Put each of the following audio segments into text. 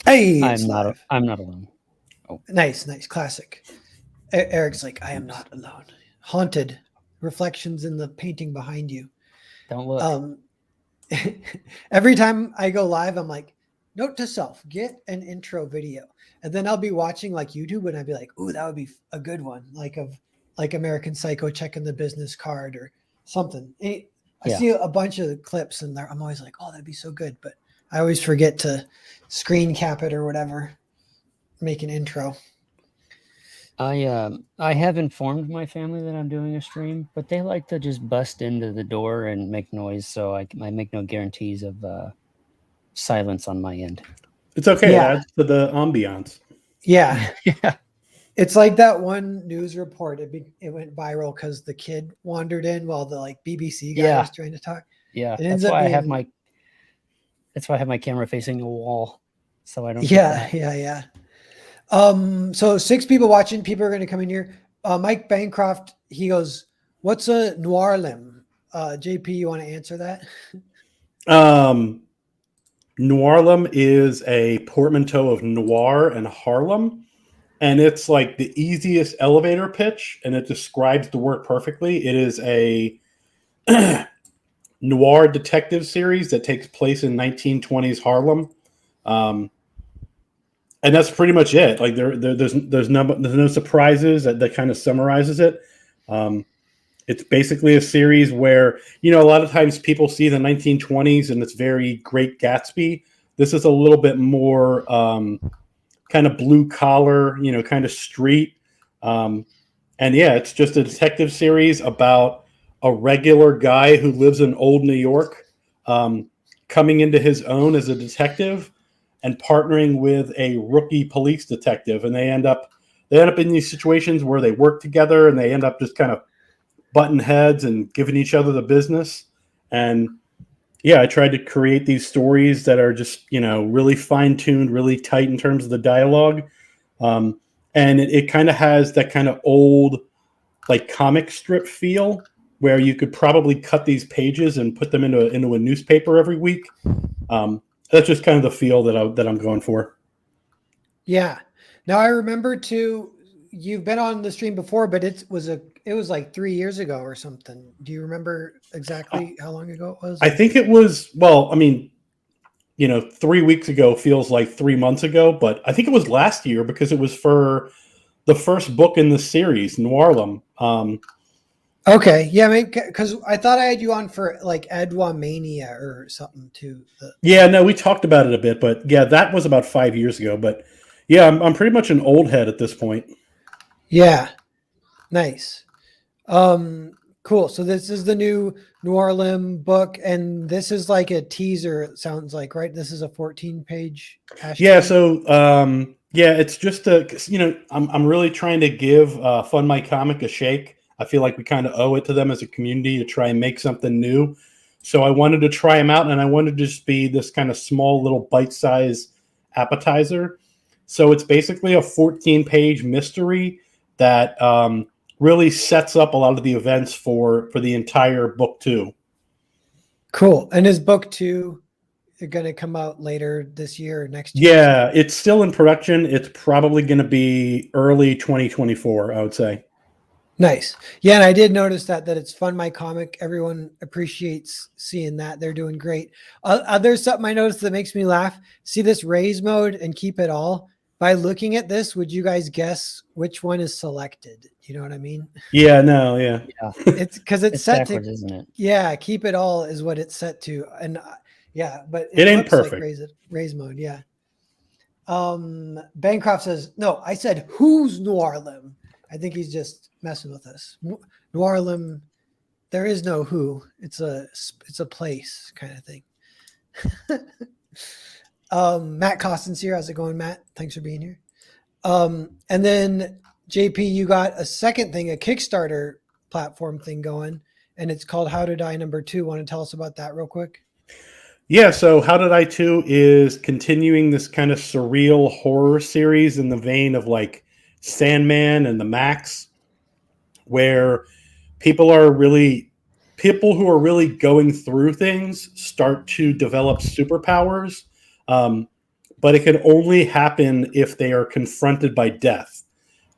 Hey, it's live. I'm not alone. Oh, Nice, nice, classic. Eric's like, I am not alone. Haunted reflections in the painting behind you. don't look. Um, every time I go live, I'm like, note to self, get an intro video, and then I'll be watching like YouTube, and I'd be like, ooh, that would be a good one, like American Psycho checking the business card or something. I Yeah. see a bunch of clips, and I'm always like, oh, that'd be so good, but I always forget to screen cap it or whatever, make an intro. I have informed my family that I'm doing a stream, but they like to just bust into the door and make noise, so I make no guarantees of silence on my end. It's okay. It Yeah, adds to the ambiance. yeah. Yeah. It's like that one news report. It went viral because the kid wandered in while the like BBC guy Yeah. was trying to talk. Yeah. It ends up being That's why I have my camera facing a wall, so I don't get yeah, that. yeah. So 6 people watching. People are going to come in here. Mike Bancroft. He goes, "What's a Noirlem?" JP, you want to answer that? Noirlem is a portmanteau of noir and Harlem, and it's like the easiest elevator pitch, and it describes the work perfectly. It is a noir detective series that takes place in 1920s Harlem. And that's pretty much it. Like there's no surprises that kind of summarizes it. It's basically a series where, a lot of times people see the 1920s and it's very Great Gatsby. This is a little bit more kind of blue collar, kind of street. And yeah, it's just a detective series about a regular guy who lives in old New York, coming into his own as a detective and partnering with a rookie police detective. And they end up in these situations where they work together and they end up just kind of button heads and giving each other the business. And yeah, I tried to create these stories that are just, really fine tuned, really tight in terms of the dialogue. And it kind of has that kind of old, like comic strip feel where you could probably cut these pages and put them into a newspaper every week. That's just kind of the feel that I'm going for. Yeah. Now I remember too. You've been on the stream before, but it was like 3 years ago or something. Do you remember exactly how long ago it was? I think it was, well, I mean, 3 weeks ago feels like 3 months ago, but I think it was last year because it was for the first book in the series, Noirlem. Okay, yeah, maybe because I thought I had you on for like Edwa Mania or something too. Yeah, no, we talked about it a bit, but yeah, that was about 5 years ago. But yeah, I'm pretty much an old head at this point. Yeah, nice. Cool. So this is the new Noirlem book, and this is like a teaser. It sounds like, right? This is a 14-page. Yeah. So yeah, it's just I'm really trying to give Fund My Comic a shake. I feel like we kind of owe it to them as a community to try and make something new. So I wanted to try them out, and I wanted to just be this kind of small little bite-sized appetizer. So it's basically a 14-page mystery that really sets up a lot of the events for the entire book 2. Cool. And is book 2 going to come out later this year or next year? Yeah, it's still in production. It's probably going to be early 2024, I would say. Nice. Yeah, and I did notice that it's Fund My Comic. Everyone appreciates seeing that. They're doing great. There's something I noticed that makes me laugh. See this raise mode and keep it all? By looking at this, would you guys guess which one is selected? You know what I mean? Yeah, no, yeah. It's because it's set backwards, to, isn't it? Yeah, keep it all is what it's set to. And yeah, but it ain't looks perfect. Like raise mode, yeah. Bancroft says, no, I said, who's Noirlem? I think he's just messing with us. Noirlem, there is no who. It's a place kind of thing. Matt Costin's here. How's it going, Matt? Thanks for being here. And then JP, you got a second thing, a Kickstarter platform thing going, and it's called How to Die #2. Want to tell us about that real quick? Yeah, so How Did I 2 is continuing this kind of surreal horror series in the vein of like Sandman and the Max, where people who are really going through things start to develop superpowers. but it can only happen if they are confronted by death.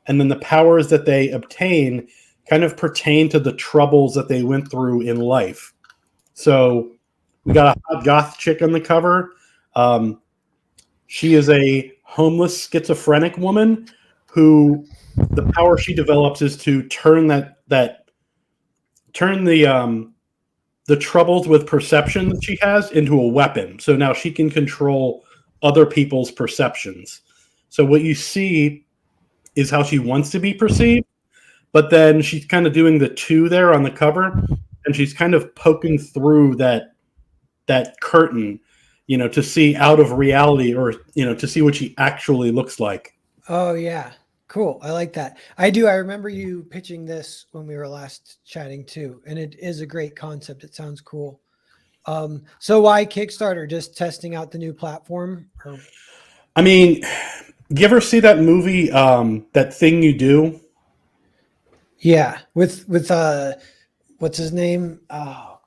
And then the powers that they obtain kind of pertain to the troubles that they went through in life. So we got a hot goth chick on the cover. She is a homeless schizophrenic woman who the power she develops is to turn the troubles with perception that she has into a weapon. So now she can control other people's perceptions. So what you see is how she wants to be perceived, but then she's kind of doing the two there on the cover, and she's kind of poking through that curtain, to see out of reality, or to see what she actually looks like. Oh yeah. Cool. I like that. I do. I remember you pitching this when we were last chatting too, and it is a great concept. It sounds cool. So why Kickstarter? Just testing out the new platform? Or... I mean, you ever see that movie, That Thing You Do? Yeah, with what's his name? Tom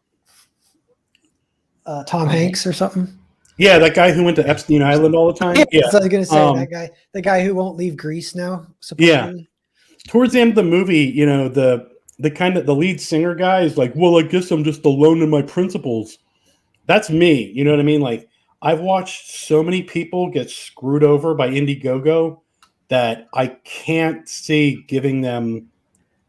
Hanks or something. Yeah, that guy who went to Epstein Island all the time. Yeah, so I was gonna say the guy who won't leave Greece now. Supposedly. Yeah. Towards the end of the movie, the lead singer guy is like, "Well, I guess I'm just alone in my principles." That's me. You know what I mean? Like, I've watched so many people get screwed over by Indiegogo that I can't see giving them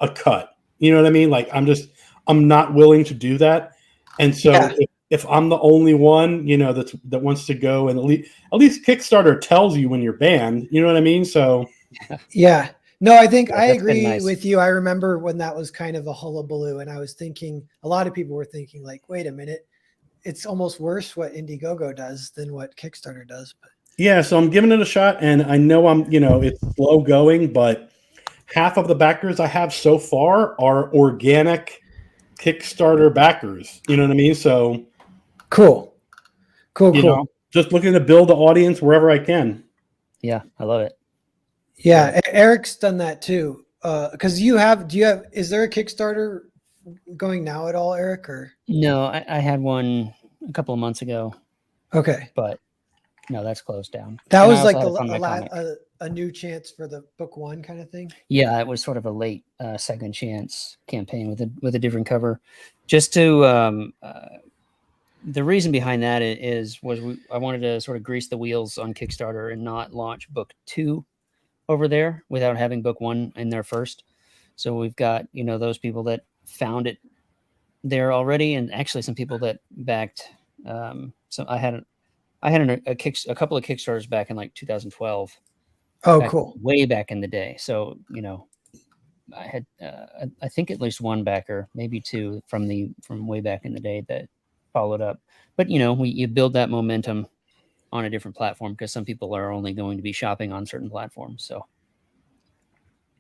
a cut. You know what I mean? Like, I'm not willing to do that. And so if I'm the only one, that wants to go, and at least Kickstarter tells you when you're banned, you know what I mean? So yeah, no, I think I that's agree with you. I remember when that was kind of a hullabaloo, and I was thinking, a lot of people were thinking like, wait a minute, it's almost worse what Indiegogo does than what Kickstarter does. But yeah, so I'm giving it a shot, and I know it's slow going, but half of the backers I have so far are organic Kickstarter backers. You know what I mean? So cool. Just looking to build the audience wherever I can. Yeah, I love it. Yeah, Eric's done that too. Because is there a Kickstarter going now at all, Eric? Or No, I had one a couple of months ago. Okay, but no, that's closed down. That was like a new chance for the book one kind of thing. Yeah, it was sort of a late second chance campaign with a different cover. Just to the reason behind that I wanted to sort of grease the wheels on Kickstarter and not launch book 2 over there without having book 1 in there first. So we've got those people that found it there already, and actually some people that backed. So I had a couple of Kickstarters back in like 2012. Oh, cool! Way back in the day. So I had I think at least one backer, maybe two from way back in the day that followed up. But you build that momentum on a different platform, because some people are only going to be shopping on certain platforms. So,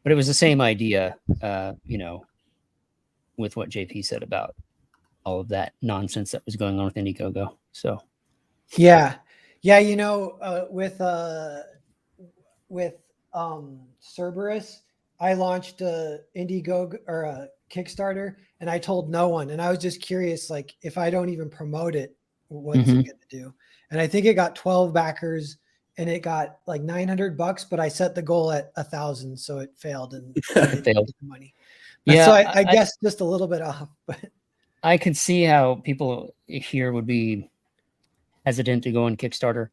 but it was the same idea, with what JP said about all of that nonsense that was going on with Indiegogo. So, yeah, with Cerberus, I launched a Indiegogo or a Kickstarter, and I told no one, and I was just curious, like, if I don't even promote it, what's it going to do? And I think it got 12 backers, and it got like $900, but I set the goal at 1,000, so it failed and failed the money. Yeah, so I guess just a little bit off, but I could see how people here would be hesitant to go on Kickstarter.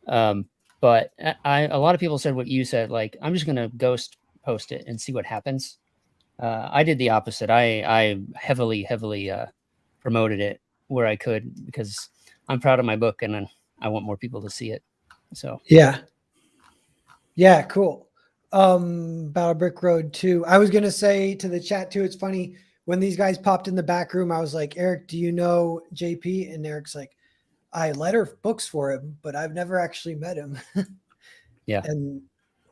But a lot of people said what you said, like, I'm just going to ghost post it and see what happens. I did the opposite. I heavily promoted it where I could, because I'm proud of my book and I want more people to see it. So yeah, cool. Battle Brick Road 2. I was gonna say to the chat too, it's funny when these guys popped in the back room, I was like, Eric, do you know JP? And Eric's like, I letter books for him, but I've never actually met him. Yeah. And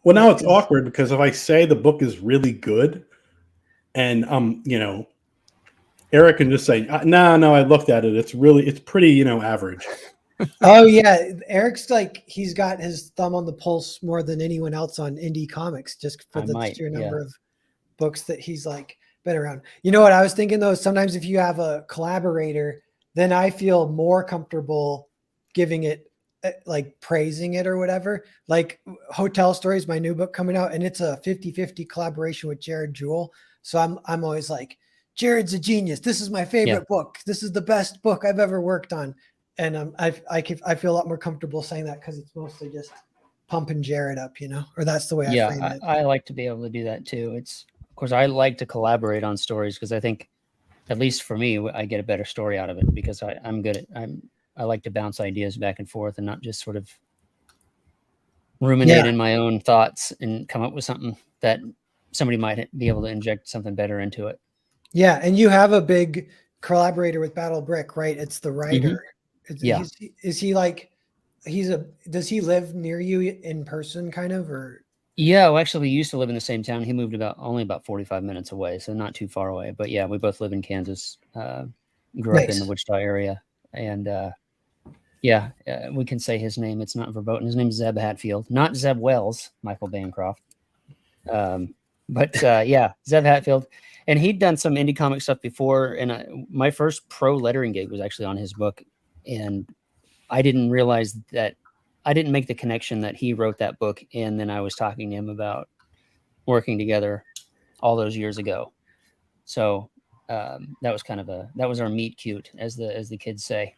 well, now it's awkward, because if I say the book is really good, and Eric can just say, no, I looked at it. It's pretty, average. Oh yeah, Eric's like, he's got his thumb on the pulse more than anyone else on indie comics, just for the sheer number of books that he's like been around. You know what I was thinking though? Sometimes if you have a collaborator, then I feel more comfortable giving it like praising it or whatever. Like Hotel Stories, my new book coming out, and it's a 50-50 collaboration with Jared Jewell. So I'm always like, Jared's a genius. This is my favorite book. This is the best book I've ever worked on. And I feel a lot more comfortable saying that because it's mostly just pumping Jared up, or that's the way I frame it. I like to be able to do that too. Of course, I like to collaborate on stories because I think, at least for me, I get a better story out of it because I like to bounce ideas back and forth and not just sort of ruminate in my own thoughts and come up with something that somebody might be able to inject something better into it. Yeah. And you have a big collaborator with Battle Brick, right? It's the writer. Yeah. Is he like, does he live near you in person kind of, or? Yeah, well, actually, we used to live in the same town. He moved only about 45 minutes away, so not too far away. But yeah, we both live in Kansas. Grew up in the Wichita area, and we can say his name. It's not verboten. His name is Zeb Hatfield, not Zeb Wells, Michael Bancroft. But Zeb Hatfield, and he'd done some indie comic stuff before. And my first pro lettering gig was actually on his book, and I didn't realize that. I didn't make the connection that he wrote that book, and then I was talking to him about working together all those years ago. So that was that was our meet cute, as the kids say.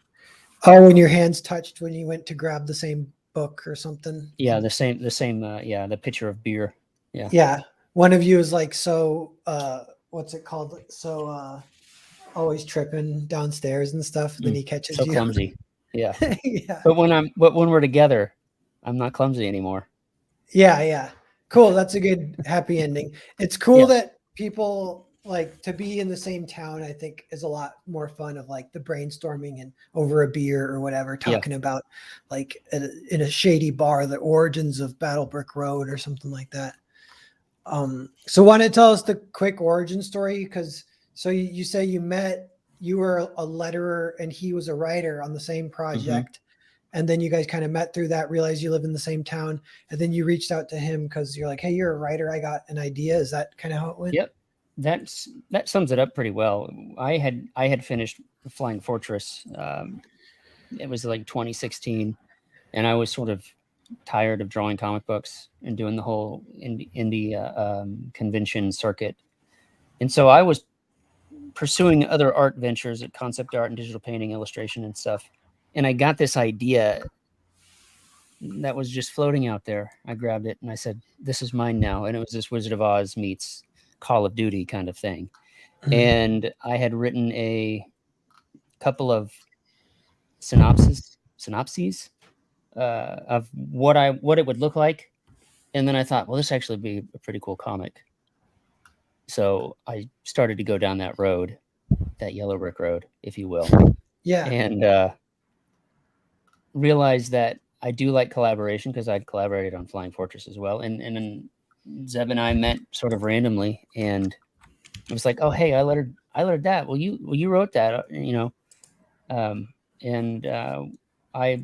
Oh, when your hands touched when you went to grab the same book or something. Yeah, the same. The pitcher of beer. Yeah. Yeah. One of you is like, so what's it called? So always tripping downstairs and stuff. And then he catches you. So clumsy. Yeah. Yeah. But when we're together, I'm not clumsy anymore. Yeah. Yeah. Cool. That's a good happy ending. It's cool that people like to be in the same town. I think is a lot more fun of like the brainstorming and over a beer or whatever, talking about like in a shady bar, the origins of Battle Brick Road or something like that. So want to tell us the quick origin story? Because so you say you were a letterer and he was a writer on the same project. And then you guys kind of met through that, realized you live in the same town. And then you reached out to him because you're like, hey, you're a writer. I got an idea. Is that kind of how it went? Yep. That sums it up pretty well. I had finished Flying Fortress. It was like 2016. And I was sort of tired of drawing comic books and doing the whole indie convention circuit. And so I was pursuing other art ventures at concept art and digital painting, illustration and stuff. And I got this idea that was just floating out there. I grabbed it and I said, this is mine now. And it was this Wizard of Oz meets Call of Duty kind of thing. And I had written a couple of synopses of what it would look like. And then I thought, well, this actually would be a pretty cool comic. So I started to go down that road, that yellow brick road, if you will. Yeah. And realized that I do like collaboration because I'd collaborated on Flying Fortress as well. And then Zeb and I met sort of randomly, and it was like, oh, hey, I lettered that. Well, you wrote that, and I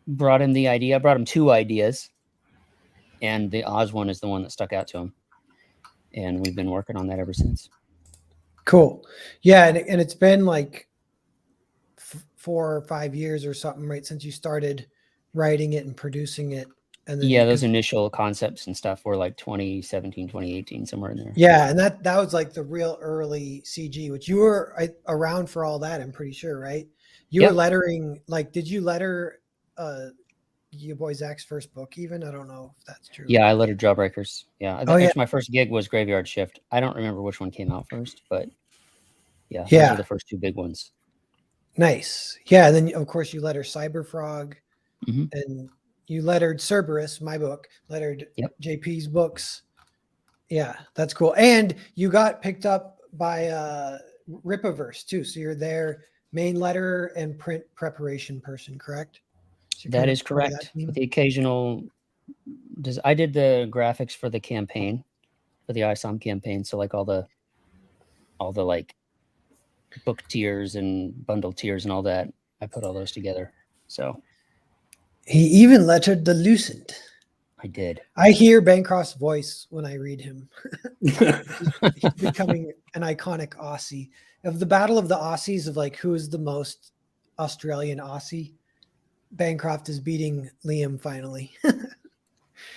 brought him the idea. I brought him two ideas, and the Oz one is the one that stuck out to him. And we've been working on that ever since. Cool. Yeah. And it's been like 4 or 5 years or something, right? Since you started writing it and producing it. And then those initial concepts and stuff were like 2017, 2018, somewhere in there. Yeah. And that was like the real early CG, which you were around for all that, I'm pretty sure, right? You were lettering, like, did you letter your boy Zach's first book even? I don't know if that's true. Yeah, I lettered Jawbreakers. Yeah. Actually, my first gig was Graveyard Shift. I don't remember which one came out first, but those are the first two big ones. Nice. Yeah. And then of course you lettered Cyberfrog and you lettered Cerberus, my book, lettered JP's books. Yeah, that's cool. And you got picked up by Ripaverse too. So you're their main letterer and print preparation person, correct? So that is correct. With the occasional, I did the graphics for the campaign, for the ISOM campaign. So like all the like book tiers and bundle tiers and all that, I put all those together. So he even lettered the Lucent. I did. I hear Bancroft's voice when I read him. He's becoming an iconic Aussie. Of the battle of the Aussies, of like who is the most Australian Aussie, Bancroft is beating Liam finally,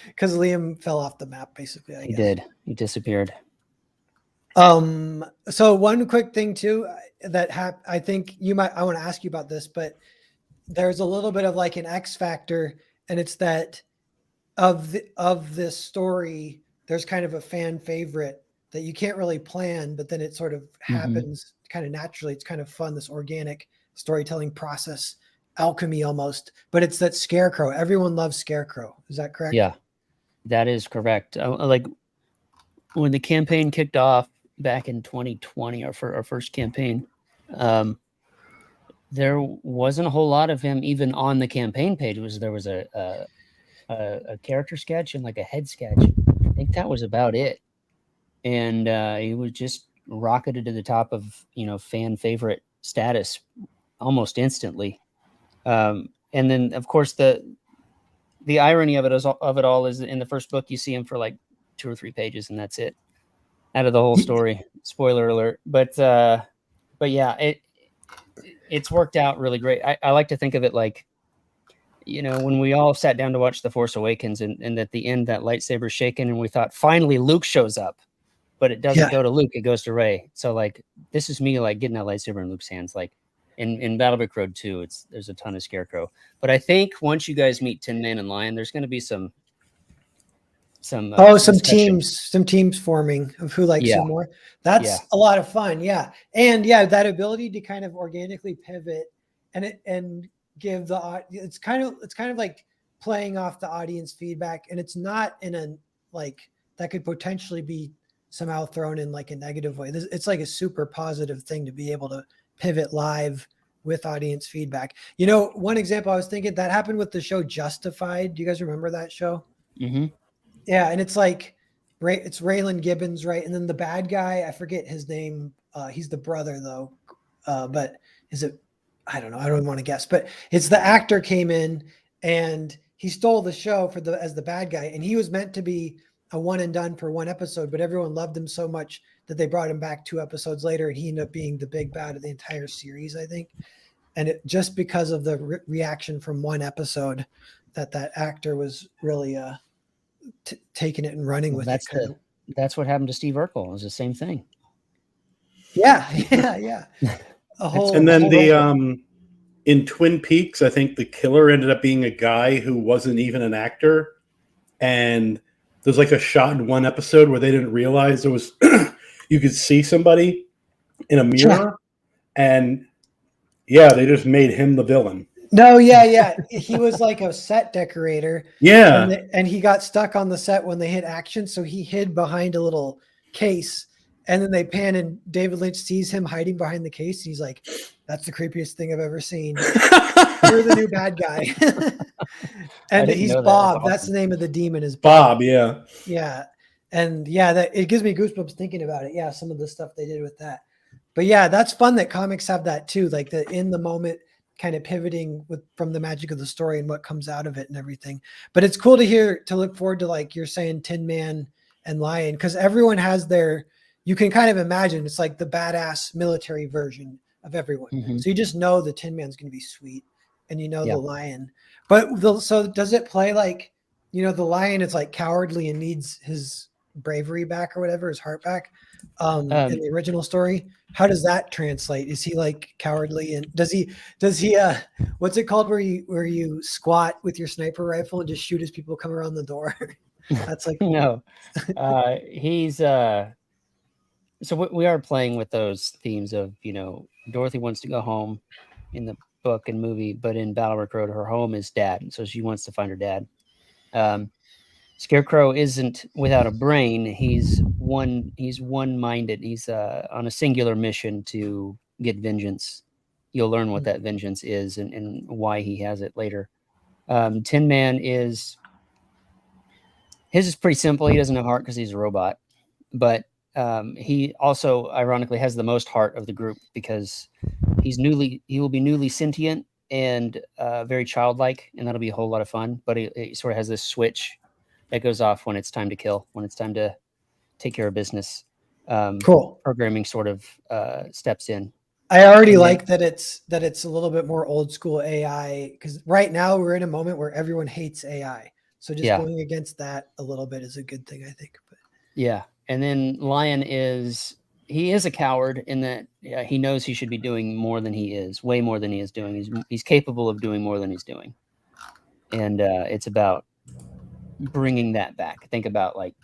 because Liam fell off the map basically. I He guess. did. He disappeared. So one quick thing too that I think I want to ask you about this, but there's a little bit of like an X factor, and it's that of this story, there's kind of a fan favorite that you can't really plan, but then it sort of happens kind of naturally. It's kind of fun, this organic storytelling process, alchemy almost. But it's that Scarecrow. Everyone loves Scarecrow. Is that correct? Yeah, that is correct. Like when the campaign kicked off back in 2020, our first campaign, there wasn't a whole lot of him even on the campaign page. There was a character sketch and like a head sketch. I think that was about it. And he was just rocketed to the top of fan favorite status almost instantly. And then of course the irony of it all is in the first book you see him for like 2 or 3 pages and that's it out of the whole story. Spoiler alert. But yeah, it's worked out really great. I like to think of it like, when we all sat down to watch The Force Awakens and at the end that lightsaber's shaken and we thought finally Luke shows up, but it doesn't go to Luke, it goes to Rey. So like this is me like getting that lightsaber in Luke's hands. Like in Battlebrick Road 2, there's a ton of Scarecrow. But I think once you guys meet Tin Man and Lion, there's going to be some teams forming of who likes who more. That's a lot of fun. Yeah. And that ability to kind of organically pivot and give it's kind of like playing off the audience feedback, and it's not in a like that could potentially be somehow thrown in like a negative way. It's like a super positive thing to be able to pivot live with audience feedback. One example I was thinking that happened with the show Justified. Do you guys remember that show? Mm-hmm. Yeah, and it's like it's Raylan Gibbons, right? And then the bad guy, I forget his name. He's the brother though, but is it? I don't know. I don't want to guess, but it's the actor came in and he stole the show as the bad guy, and he was meant to be a one and done for one episode, but everyone loved him so much that they brought him back 2 episodes later, and he ended up being the big bad of the entire series, I think. And it just because of the reaction from one episode, that actor was really taking it and running with it. That's what happened to Steve Urkel. It was the same thing. Yeah. And then in Twin Peaks, I think the killer ended up being a guy who wasn't even an actor. And there's like a shot in one episode where they didn't realize there was you could see somebody in a mirror, and they just made him the villain. No, he was like a set decorator. Yeah, and he got stuck on the set when they hit action, so he hid behind a little case, and then they pan and David Lynch sees him hiding behind the case. And he's like, "That's the creepiest thing I've ever seen. You're the new bad guy." And he's Bob. That's the name of the demon is Bob. Yeah. And that it gives me goosebumps thinking about it. Yeah, some of the stuff they did with that. But that's fun that comics have that too, like the in the moment kind of pivoting from the magic of the story and what comes out of it and everything. But it's cool to look forward to, like you're saying, Tin Man and Lion, because everyone has you can kind of imagine it's like the badass military version of everyone. Mm-hmm. So you just know the Tin Man's going to be sweet, and the Lion. But so does it play like, the Lion is like cowardly and needs his bravery back or whatever, his heart back in the original story? How does that translate? Is he like cowardly, and does he what's it called where you squat with your sniper rifle and just shoot as people come around the door? That's like no. He's so we are playing with those themes of Dorothy wants to go home in the book and movie, but in Battlebrick Road her home is Dad, and so she wants to find her dad. Scarecrow isn't without a brain. He's one-minded. He's on a singular mission to get vengeance. You'll learn what that vengeance is and why he has it later. Tin Man his is pretty simple. He doesn't have heart because he's a robot, but he also ironically has the most heart of the group because he will be newly sentient and very childlike, and that'll be a whole lot of fun. But he sort of has this switch that goes off when it's time to kill, when it's time to take care of business. Cool. Programming sort of steps in. I already And like that it's a little bit more old school AI, because right now we're in a moment where everyone hates AI. So just Yeah. going against that a little bit is a good thing, I think. But Yeah. And then Lion he is a coward in that he knows he should be doing more than he is, way more than he is doing. He's capable of doing more than he's doing. And it's about bringing that back. Think about like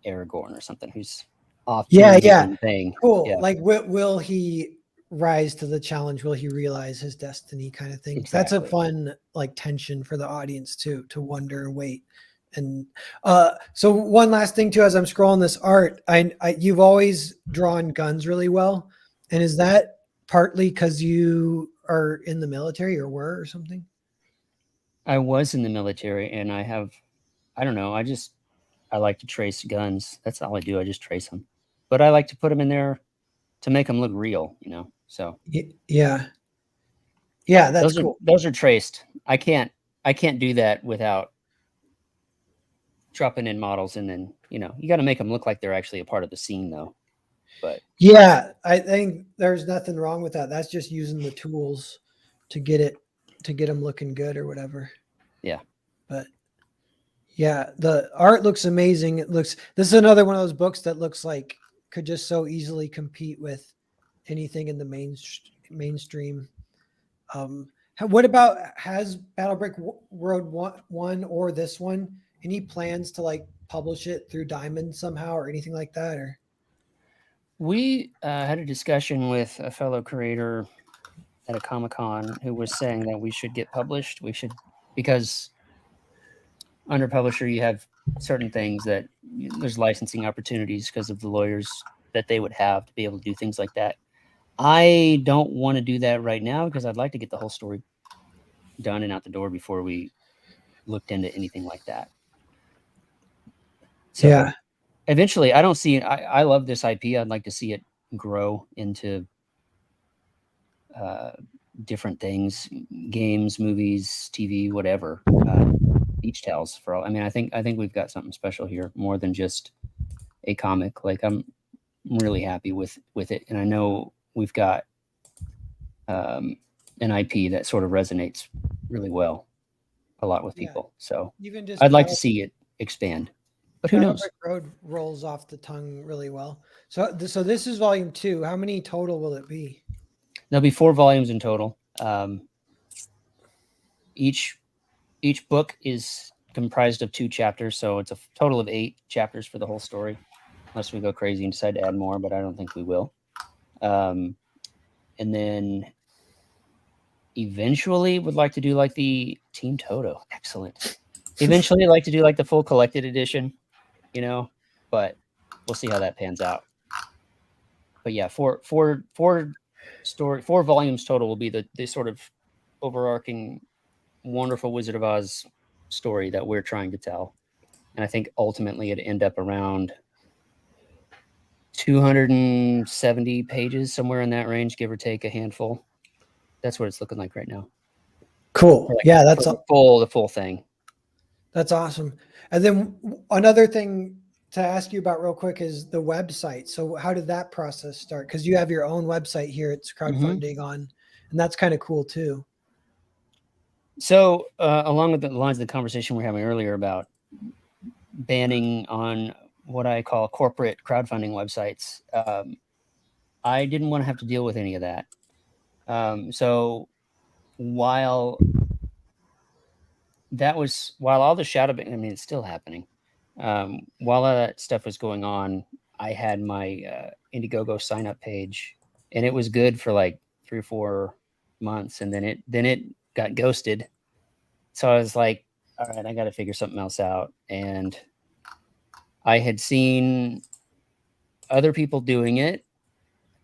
Aragorn or something who's off yeah, doing his yeah, own thing. cool. Yeah, Like, will he rise to the challenge? Will he realize his destiny, kind of thing? That's a exactly. fun like tension for the audience too, to wonder and wait. And so one last thing too, as I'm scrolling this art, you've always drawn guns really well, and is that partly because you are in the military or were or something? I was in the military and I don't know, I like to trace guns. That's all I do. I just trace them. But I like to put them in there to make them look real, So Yeah, yeah, that's cool. those are traced. I can't do that without dropping in models and then, you got to make them look like they're actually a part of the scene though. But Yeah, I think there's nothing wrong with that. That's just using the tools to get them looking good or whatever. yeah. But yeah, the art looks amazing. This is another one of those books that looks like could just so easily compete with anything in the mainstream. What about, has Battlebrick Road one or this one any plans to like publish it through Diamond somehow or anything like that? Or We had a discussion with a fellow creator at a Comic-Con who was saying that we should get published. Because under publisher, you have certain things that there's licensing opportunities because of the lawyers that they would have to be able to do things like that. I don't want to do that right now because I'd like to get the whole story done and out the door before we looked into anything like that. So yeah, eventually, I love this IP. I'd like to see it grow into different things, games, movies, TV, whatever. Beach tales for all. I mean, I think we've got something special here, more than just a comic. Like I'm really happy with it, and I know we've got an IP that sort of resonates really well a lot with yeah. people. So Even just I'd like to see it expand, but who knows? Battlebrick Road rolls off the tongue really well. So this is volume 2. How many total will it be? There'll be 4 volumes in total. Each book is comprised of 2 chapters, so it's a total of 8 chapters for the whole story, unless we go crazy and decide to add more, but I don't think we will. And then eventually would like to do like the Team Toto. Excellent. Eventually like to do like the full collected edition, but we'll see how that pans out. But yeah, 4 volumes total will be the sort of overarching wonderful Wizard of Oz story that we're trying to tell. And I think ultimately it'd end up around 270 pages, somewhere in that range, give or take a handful. That's what it's looking like right now. Cool. Like Yeah, the full thing. that's awesome. And then another thing to ask you about real quick is the website. So how did that process start? Because you have your own website here. It's crowdfunding on, and that's kind of cool too. So along with the lines of the conversation we were having earlier about banning on what I call corporate crowdfunding websites, I didn't want to have to deal with any of that. So while all the shadow, I mean, it's still happening. While all that stuff was going on, I had my Indiegogo sign up page, and it was good for like 3 or 4 months, and then it got ghosted. So I was like, all right, I got to figure something else out. And I had seen other people doing it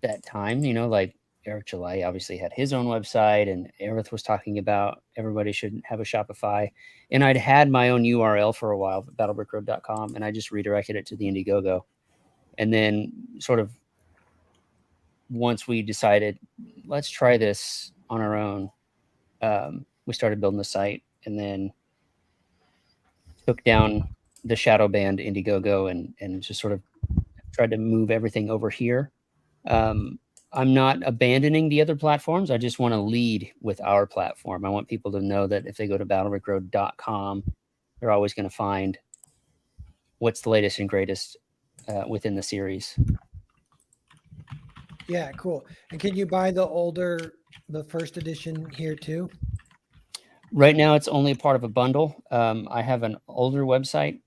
that time, like Eric July obviously had his own website, and Aerith was talking about everybody should have a Shopify. And I'd had my own URL for a while, battlebrickroad.com, and I just redirected it to the Indiegogo. And then sort of once we decided, let's try this on our own, we started building the site, and then took down the shadow banned Indiegogo and just sort of tried to move everything over here. I'm not abandoning the other platforms. I just want to lead with our platform. I want people to know that if they go to battlebrickroad.com, they're always going to find what's the latest and greatest within the series. Yeah, cool. And can you buy the first edition here too? Right now, it's only a part of a bundle. I have an older website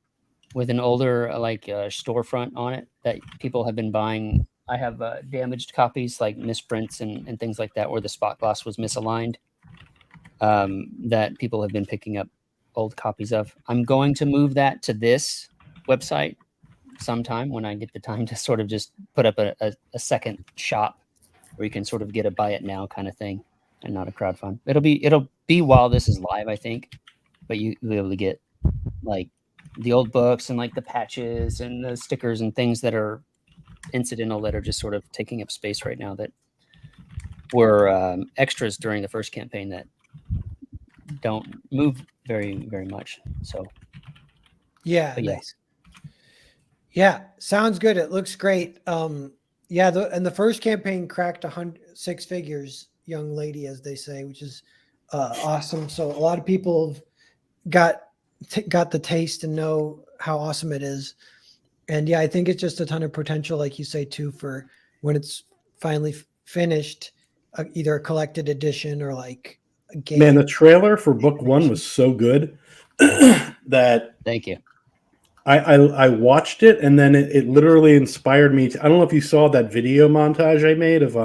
with an older storefront on it that people have been buying. I have damaged copies like misprints and things like that where the spot gloss was misaligned that people have been picking up old copies of. I'm going to move that to this website sometime when I get the time to sort of just put up a second shop where you can sort of get a buy it now kind of thing and not a crowdfund. It'll be while this is live, I think, but you'll be able to get like the old books and like the patches and the stickers and things that are incidental that are just sort of taking up space right now that were extras during the first campaign that don't move very, very much. So Yeah, yeah. nice. Yeah, sounds good. It looks great. Yeah, the first campaign cracked 6 figures, young lady, as they say, which is awesome. So a lot of people have got the taste and know how awesome it is. And yeah, I think it's just a ton of potential, like you say, too, for when it's finally finished, either a collected edition or like a game. Man, the trailer for book 1 was so good that Thank you. I watched it, and then it literally inspired me to, I don't know if you saw that video montage I made of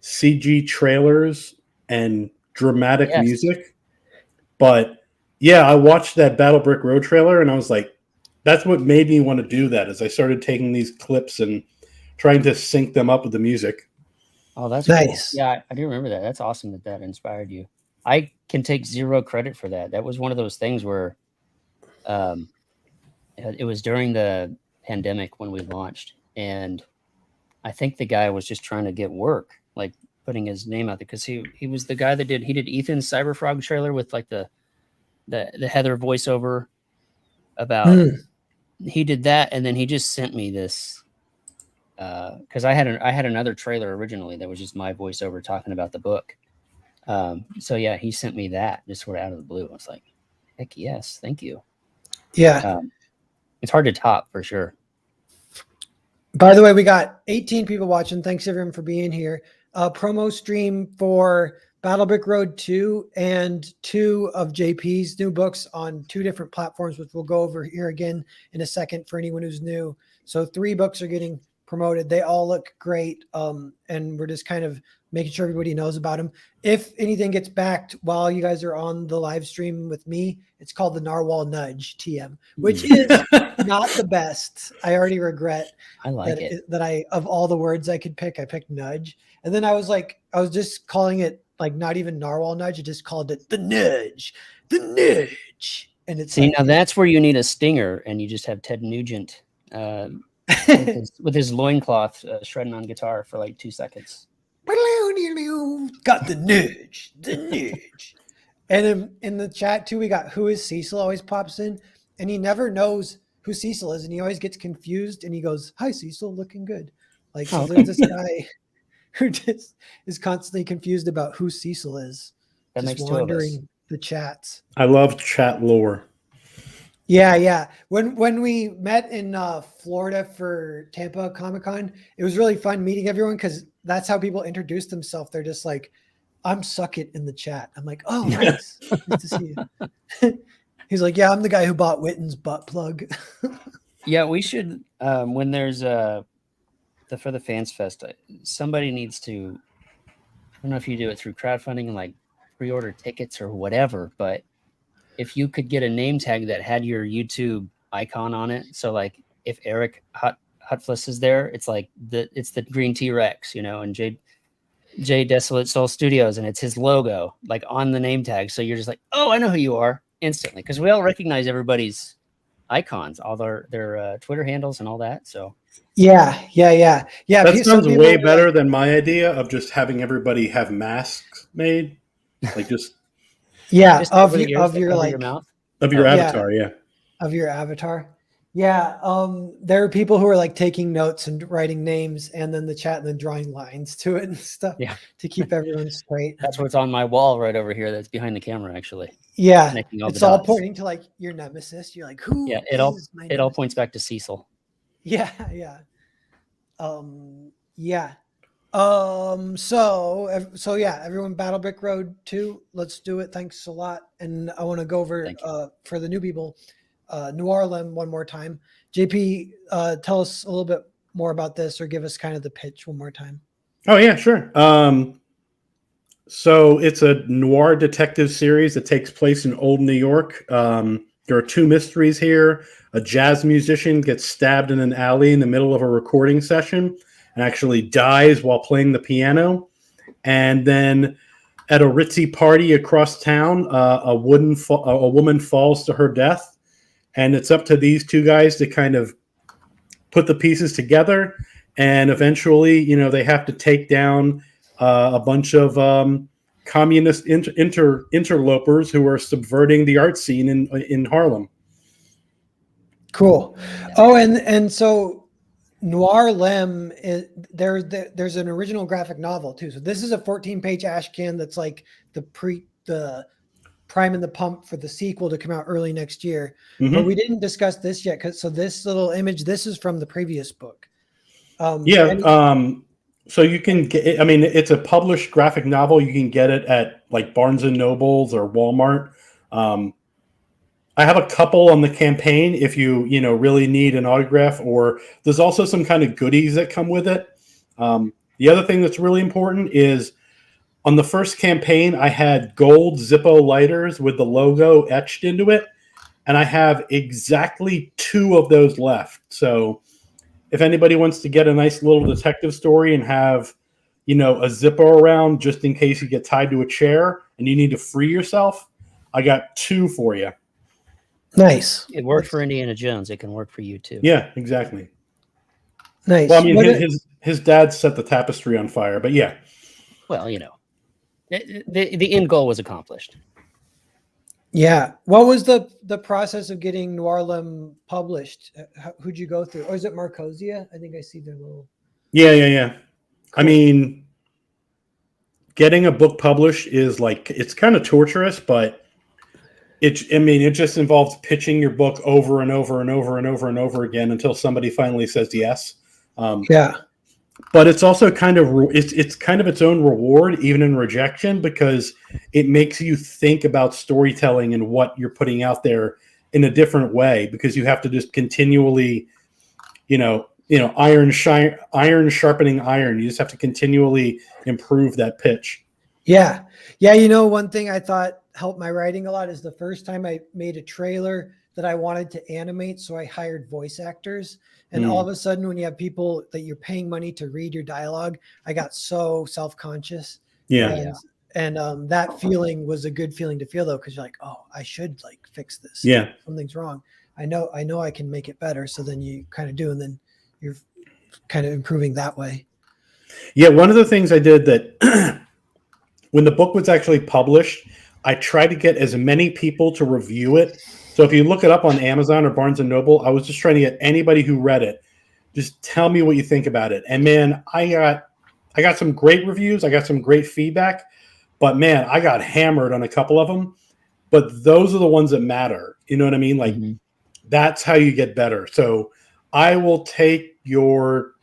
CG trailers and dramatic music, but yeah, I watched that Battle Brick Road trailer and I was like, that's what made me want to do that, as I started taking these clips and trying to sync them up with the music. Oh, that's nice. Cool. Yeah, I do remember that. That's awesome that inspired you. I can take zero credit for that. That was one of those things where it was during the pandemic when we launched, and I think the guy was just trying to get work, like putting his name out there, because he was the guy that did Ethan's Cyberfrog trailer with like the Heather voiceover about he did that, and then he just sent me this because I had another trailer originally that was just my voiceover talking about the book. So yeah, he sent me that just sort of out of the blue. I was like, heck yes, thank you. Yeah. It's hard to top for sure. By the way, we got 18 people watching. Thanks everyone for being here. Promo stream for Battle Brick Road 2 and 2 of JP's new books on 2 different platforms, which we'll go over here again in a second for anyone who's new. So 3 books are getting promoted. They all look great. And we're just kind of making sure everybody knows about them. If anything gets backed while you guys are on the live stream with me, it's called the Narwhal Nudge TM, which is not the best. I already regret that I, of all the words I could pick, I picked nudge. And then I was just calling it like not even Narwhal Nudge. I just called it the nudge. And it's now that's where you need a stinger, and you just have Ted Nugent with his loincloth shredding on guitar for like 2 seconds. Got the nudge. And in the chat too, we got Who is Cecil always pops in, and he never knows who Cecil is, and he always gets confused, and he goes, "Hi, Cecil, looking good." Like so there's this guy who just is constantly confused about who Cecil is. That just makes wandering the chats. I love chat lore. Yeah. When we met in Florida for Tampa Comic-Con, it was really fun meeting everyone because that's how people introduce themselves. They're just like, "I'm Suckit in the chat." I'm like, "Oh, nice. Nice to see you." He's like, "Yeah, I'm the guy who bought Witten's butt plug." Yeah, we should when there's for the Fans Fest, somebody needs to, I don't know if you do it through crowdfunding and like pre-order tickets or whatever, but if you could get a name tag that had your YouTube icon on it, so like if Eric Hutfliss is there, it's like it's the green T-Rex, and J Desolate Soul Studios, and it's his logo like on the name tag, so you're just like, oh, I know who you are instantly, because we all recognize everybody's icons, all their Twitter handles and all that. So yeah. That sounds way better than my idea of just having everybody have masks made, like just of your like your mouth of your avatar, of your avatar. Yeah, there are people who are like taking notes and writing names, and then the chat, and then drawing lines to it and stuff Yeah. to keep everyone straight. That's what's on my wall right over here. That's behind the camera, actually, Yeah, connecting all the it's all dots. pointing to like your nemesis. You're like, who Yeah, is my it all nemesis? points back to Cecil. Yeah, yeah, yeah. So yeah, everyone, Battle Brick Road 2. Let's do it. Thanks a lot. And I want to go over Thank you. for the new people, Noirlem one more time. JP, tell us a little bit more about this, or give us kind of the pitch one more time. Oh yeah, sure. So it's a noir detective series that takes place in old New York. There are two mysteries here. A jazz musician gets stabbed in an alley in the middle of a recording session and actually dies while playing the piano. And then at a ritzy party across town, a woman falls to her death. And it's up to these two guys to kind of put the pieces together. And eventually, they have to take down a bunch of communist interlopers who are subverting the art scene in Harlem. Cool. Oh, and so Noirlem is there's an original graphic novel too. So this is a 14-page ashcan that's like the prime and the pump for the sequel to come out early next year. Mm-hmm. But we didn't discuss this yet, so this little image, this is from the previous book. So you can get it. I mean, it's a published graphic novel. You can get it at like Barnes and Nobles or Walmart. I have a couple on the campaign if you really need an autograph, or there's also some kind of goodies that come with it. The other thing that's really important is on the first campaign, I had gold Zippo lighters with the logo etched into it, and I have exactly 2 of those left. So if anybody wants to get a nice little detective story and have, a Zippo around just in case you get tied to a chair and you need to free yourself, I got 2 for you. Nice. It worked for Indiana Jones. It can work for you too. Yeah, exactly. Nice. Well, I mean, his dad set the tapestry on fire, but yeah. Well, the end goal was accomplished. Yeah. What was the process of getting Noirlem published? Who'd you go through? Or is it Marcosia? I think I see their little. Yeah. Cool. I mean, getting a book published is it's kind of torturous, but it just involves pitching your book over and over and over and over and over again until somebody finally says yes. Yeah. But it's also kind of it's kind of its own reward, even in rejection, because it makes you think about storytelling and what you're putting out there in a different way, because you have to just continually, iron sharpening iron. You just have to continually improve that pitch. Yeah. One thing I thought helped my writing a lot is the first time I made a trailer that I wanted to animate, so I hired voice actors. And all of a sudden, when you have people that you're paying money to read your dialogue, I got so self-conscious. Yeah. And that feeling was a good feeling to feel, though, because you're like, oh, I should fix this. Yeah. Something's wrong. I know I can make it better. So then you kind of do, and then you're kind of improving that way. Yeah. One of the things I did that when the book was actually published, I tried to get as many people to review it. So if you look it up on Amazon or Barnes and Noble, I was just trying to get anybody who read it, just tell me what you think about it. And man, I got some great reviews. I got some great feedback, but man, I got hammered on a couple of them. But those are the ones that matter. You know what I mean? That's how you get better. So I will take your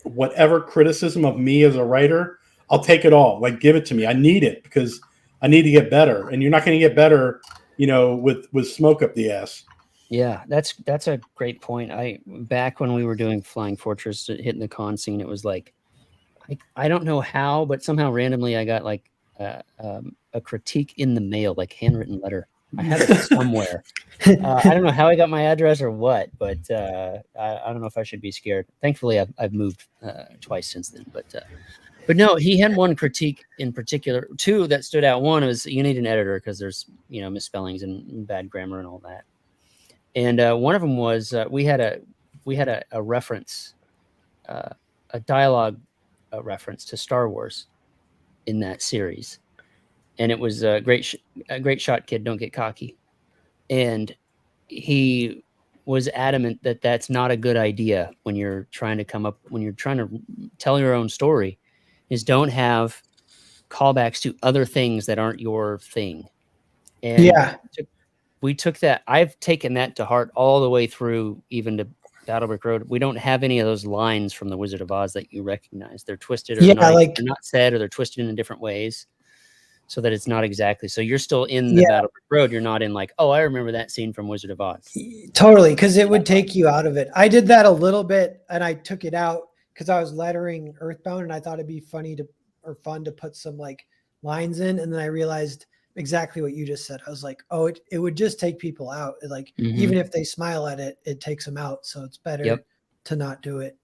whatever criticism of me as a writer. I'll take it all. Give it to me. I need it because I need to get better. And you're not going to get better, with smoke up the ass. Yeah, that's a great point. Back when we were doing Flying Fortress, hitting the con scene, it was I don't know how, but somehow randomly I got a critique in the mail, handwritten letter. I have it somewhere. I don't know how I got my address or what, but I don't know if I should be scared. Thankfully, I've moved twice since then, but no, he had one critique in particular, 2 that stood out. One was you need an editor because there's misspellings and bad grammar and all that. And one of them was we had a reference, a dialogue reference to Star Wars in that series, and it was a great shot, kid. Don't get cocky. And he was adamant that that's not a good idea when you're trying to tell your own story, is don't have callbacks to other things that aren't your thing. And Yeah. we took that. I've taken that to heart all the way through, even to Battlebrick Road. We don't have any of those lines from the Wizard of Oz that you recognize. They're twisted or Yeah, not, like they're not said, or they're twisted in different ways, so that it's not exactly. So you're still in the Yeah. Battlebrick Road. You're not in like, oh, I remember that scene from Wizard of Oz. totally, because it would take you out of it. I did that a little bit, and I took it out because I was lettering Earthbound, and I thought it'd be fun to put some like lines in, and then I realized exactly what you just said. I was like, oh, it would just take people out. Like even if they smile at it, it takes them out. So it's better to not do it.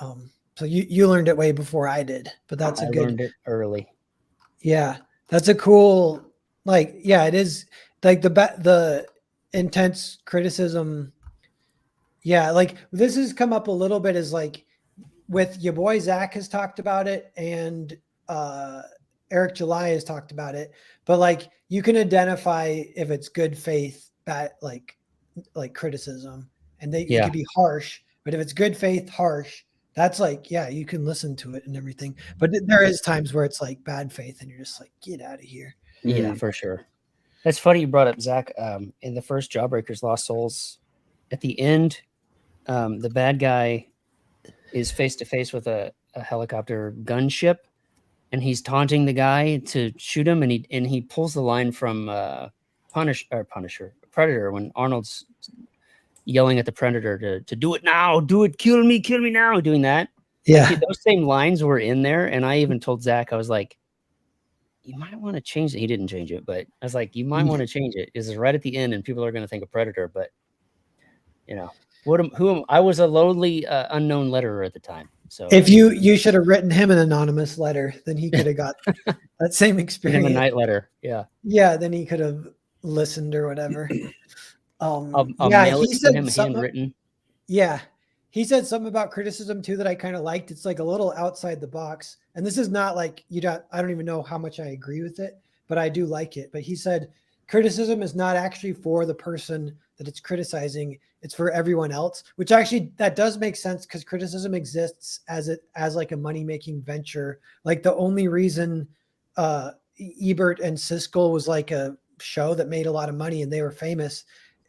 So you learned it way before I did, but that's I learned it early. Yeah, that's a cool, like, yeah, it is like the intense criticism. Yeah, like this has come up a little bit as like with your boy Zach has talked about it, and Eric July has talked about it, but like you can identify if it's good faith, bad, like criticism, and it could be harsh, but if it's good faith, harsh, that's like, yeah, you can listen to it and everything. But there is times where it's like bad faith and you're just like, get out of here. Yeah, for sure. That's funny you brought up Zach. In the first Jawbreakers Lost Souls, at the end, the bad guy is face to face with a helicopter gunship, and he's taunting the guy to shoot him, and he pulls the line from Predator, when Arnold's yelling at the Predator to do it now, do it, kill me now, doing that. Yeah, like, those same lines were in there, and I even told Zach, I was like, you might want to change it. He didn't change it, but I was like, you might want to change it. It's right at the end, and people are going to think of Predator. But you know, I was a lonely, unknown letterer at the time. So if you should have written him an anonymous letter, then he could have got that same experience. Him a night letter, yeah. Then he could have listened or whatever. I'll mail it to him handwritten. Yeah, he said something about criticism too that I kind of liked. It's like a little outside the box, and this is not like I don't even know how much I agree with it, but I do like it. But he said criticism is not actually for the person that it's criticizing, it's for everyone else, which actually that does make sense, because criticism exists as like a money-making venture. Like the only reason Ebert and Siskel was like a show that made a lot of money and they were famous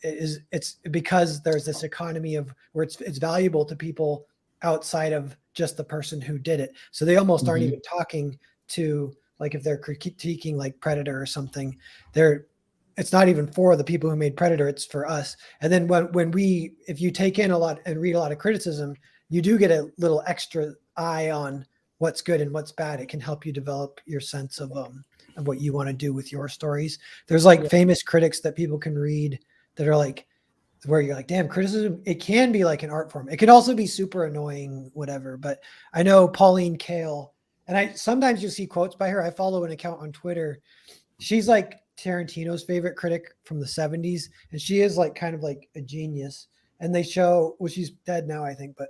it's because there's this economy of where it's valuable to people outside of just the person who did it. So they almost aren't even talking to, like, if they're critiquing like Predator or something, it's not even for the people who made Predator, it's for us. And then if you take in a lot and read a lot of criticism, you do get a little extra eye on what's good and what's bad. It can help you develop your sense of what you want to do with your stories. There's like famous critics that people can read that are like, where you're like, damn, criticism, it can be like an art form. It can also be super annoying, whatever. But I know Pauline Kael, and sometimes you see quotes by her. I follow an account on Twitter. She's like Tarantino's favorite critic from the 70s. And she is like kind of like a genius. And they show, well, she's dead now, I think, but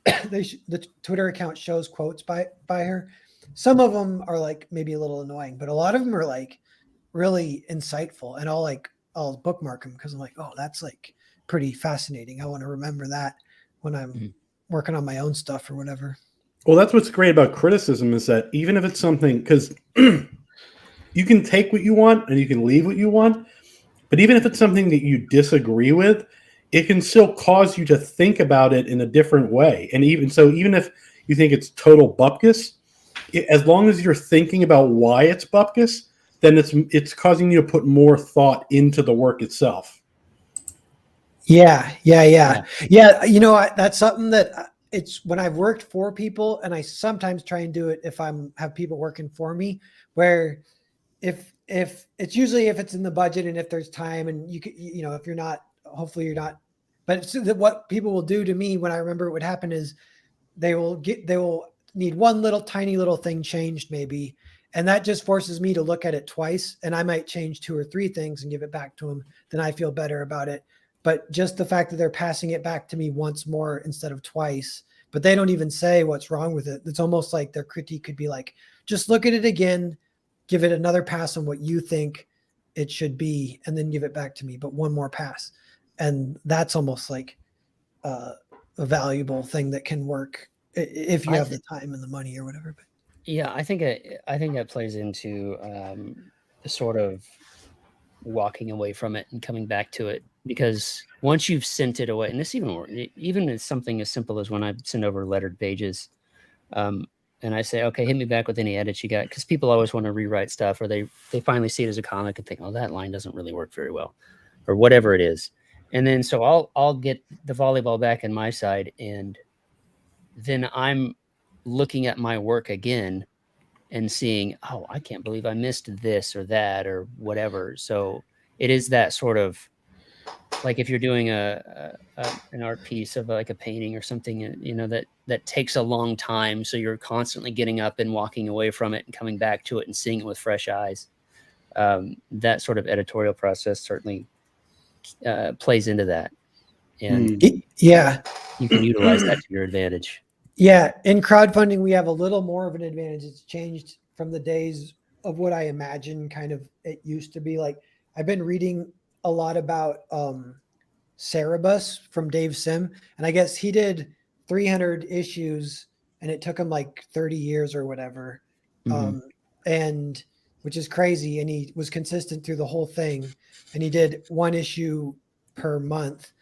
the Twitter account shows quotes by her. Some of them are like maybe a little annoying, but a lot of them are like really insightful. And I'll bookmark them because I'm like, oh, that's like pretty fascinating. I want to remember that when I'm working on my own stuff or whatever. Well, that's what's great about criticism, is that even if it's something, because you can take what you want and you can leave what you want, but even if it's something that you disagree with, it can still cause you to think about it in a different way. And even if you think it's total bupkis, as long as you're thinking about why it's bupkis, then it's causing you to put more thought into the work itself. Yeah. That's something that it's when I've worked for people, and I sometimes try and do it if have people working for me, where if it's usually if it's in the budget and if there's time, and if you're not, hopefully you're not, but what people will do to me when I remember it would happen is they will need one little tiny little thing changed maybe. And that just forces me to look at it twice, and I might change 2 or 3 things and give it back to them. Then I feel better about it. But just the fact that they're passing it back to me once more instead of twice, but they don't even say what's wrong with it. It's almost like their critique could be like, just look at it again, give it another pass on what you think it should be, and then give it back to me, but one more pass. and that's almost like a valuable thing that can work if you have the time and the money or whatever. But yeah, I think that plays into the sort of walking away from it and coming back to it, because once you've sent it away, and this even as something as simple as when I send over lettered pages, and I say, okay, hit me back with any edits you got, because people always want to rewrite stuff, or they finally see it as a comic and think, oh, that line doesn't really work very well, or whatever it is. And then so I'll get the volleyball back in my side, and then I'm looking at my work again and seeing, oh, I can't believe I missed this or that or whatever. So it is that sort of, like if you're doing an art piece of like a painting or something, you know, that takes a long time. So you're constantly getting up and walking away from it and coming back to it and seeing it with fresh eyes. That sort of editorial process certainly plays into that. And yeah, you can utilize that to your advantage. Yeah, in crowdfunding, we have a little more of an advantage. It's changed from the days of what I imagine kind of it used to be. Like I've been reading a lot about Cerebus from Dave Sim, and I guess he did 300 issues, and it took him like 30 years or whatever, and which is crazy. And he was consistent through the whole thing, and he did one issue per month.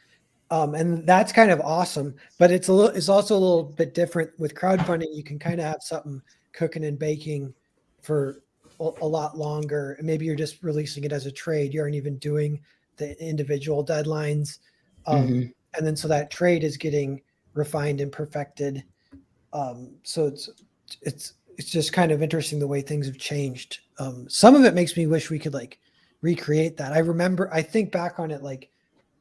And that's kind of awesome, but it's also a little bit different with crowdfunding. You can kind of have something cooking and baking for a lot longer. And maybe you're just releasing it as a trade. You aren't even doing the individual deadlines. And then, so that trade is getting refined and perfected. So it's just kind of interesting the way things have changed. Some of it makes me wish we could like recreate that. I think back on it, like,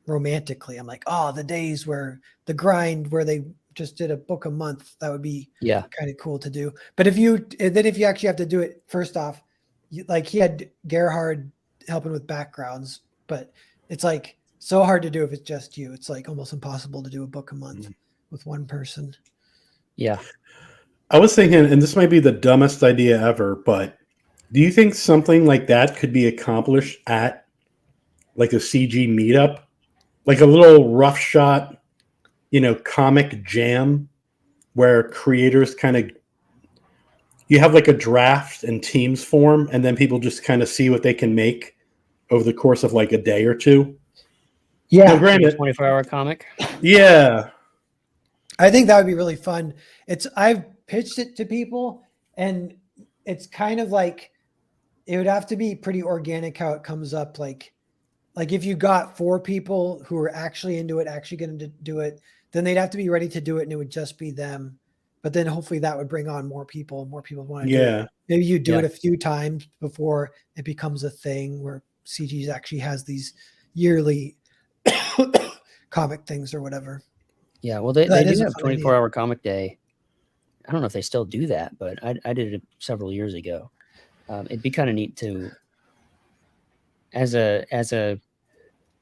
romantically. I'm like, oh, the days where the grind where they just did a book a month, that would be kind of cool to do. But if you actually have to do it, first off, like he had Gerhard helping with backgrounds, but it's like so hard to do if it's just you. It's like almost impossible to do a book a month with one person. Yeah. I was thinking, and this might be the dumbest idea ever, but do you think something like that could be accomplished at like a CG meetup? Like a little rough shot, comic jam where creators you have like a draft and teams form, and then people just kind of see what they can make over the course of like a day or two. Yeah. Now, granted, 24-hour comic. Yeah. I think that would be really fun. I've pitched it to people, and it's kind of like, it would have to be pretty organic how it comes up. Like if you got 4 people who are actually into it, actually going to do it, then they'd have to be ready to do it, and it would just be them. But then hopefully that would bring on more people, and more people want to do it. Maybe you do it a few times before it becomes a thing where CGs actually has these yearly comic things or whatever. Yeah, well, they do have 24-hour comic day. I don't know if they still do that, but I did it several years ago. It'd be kind of neat to, as a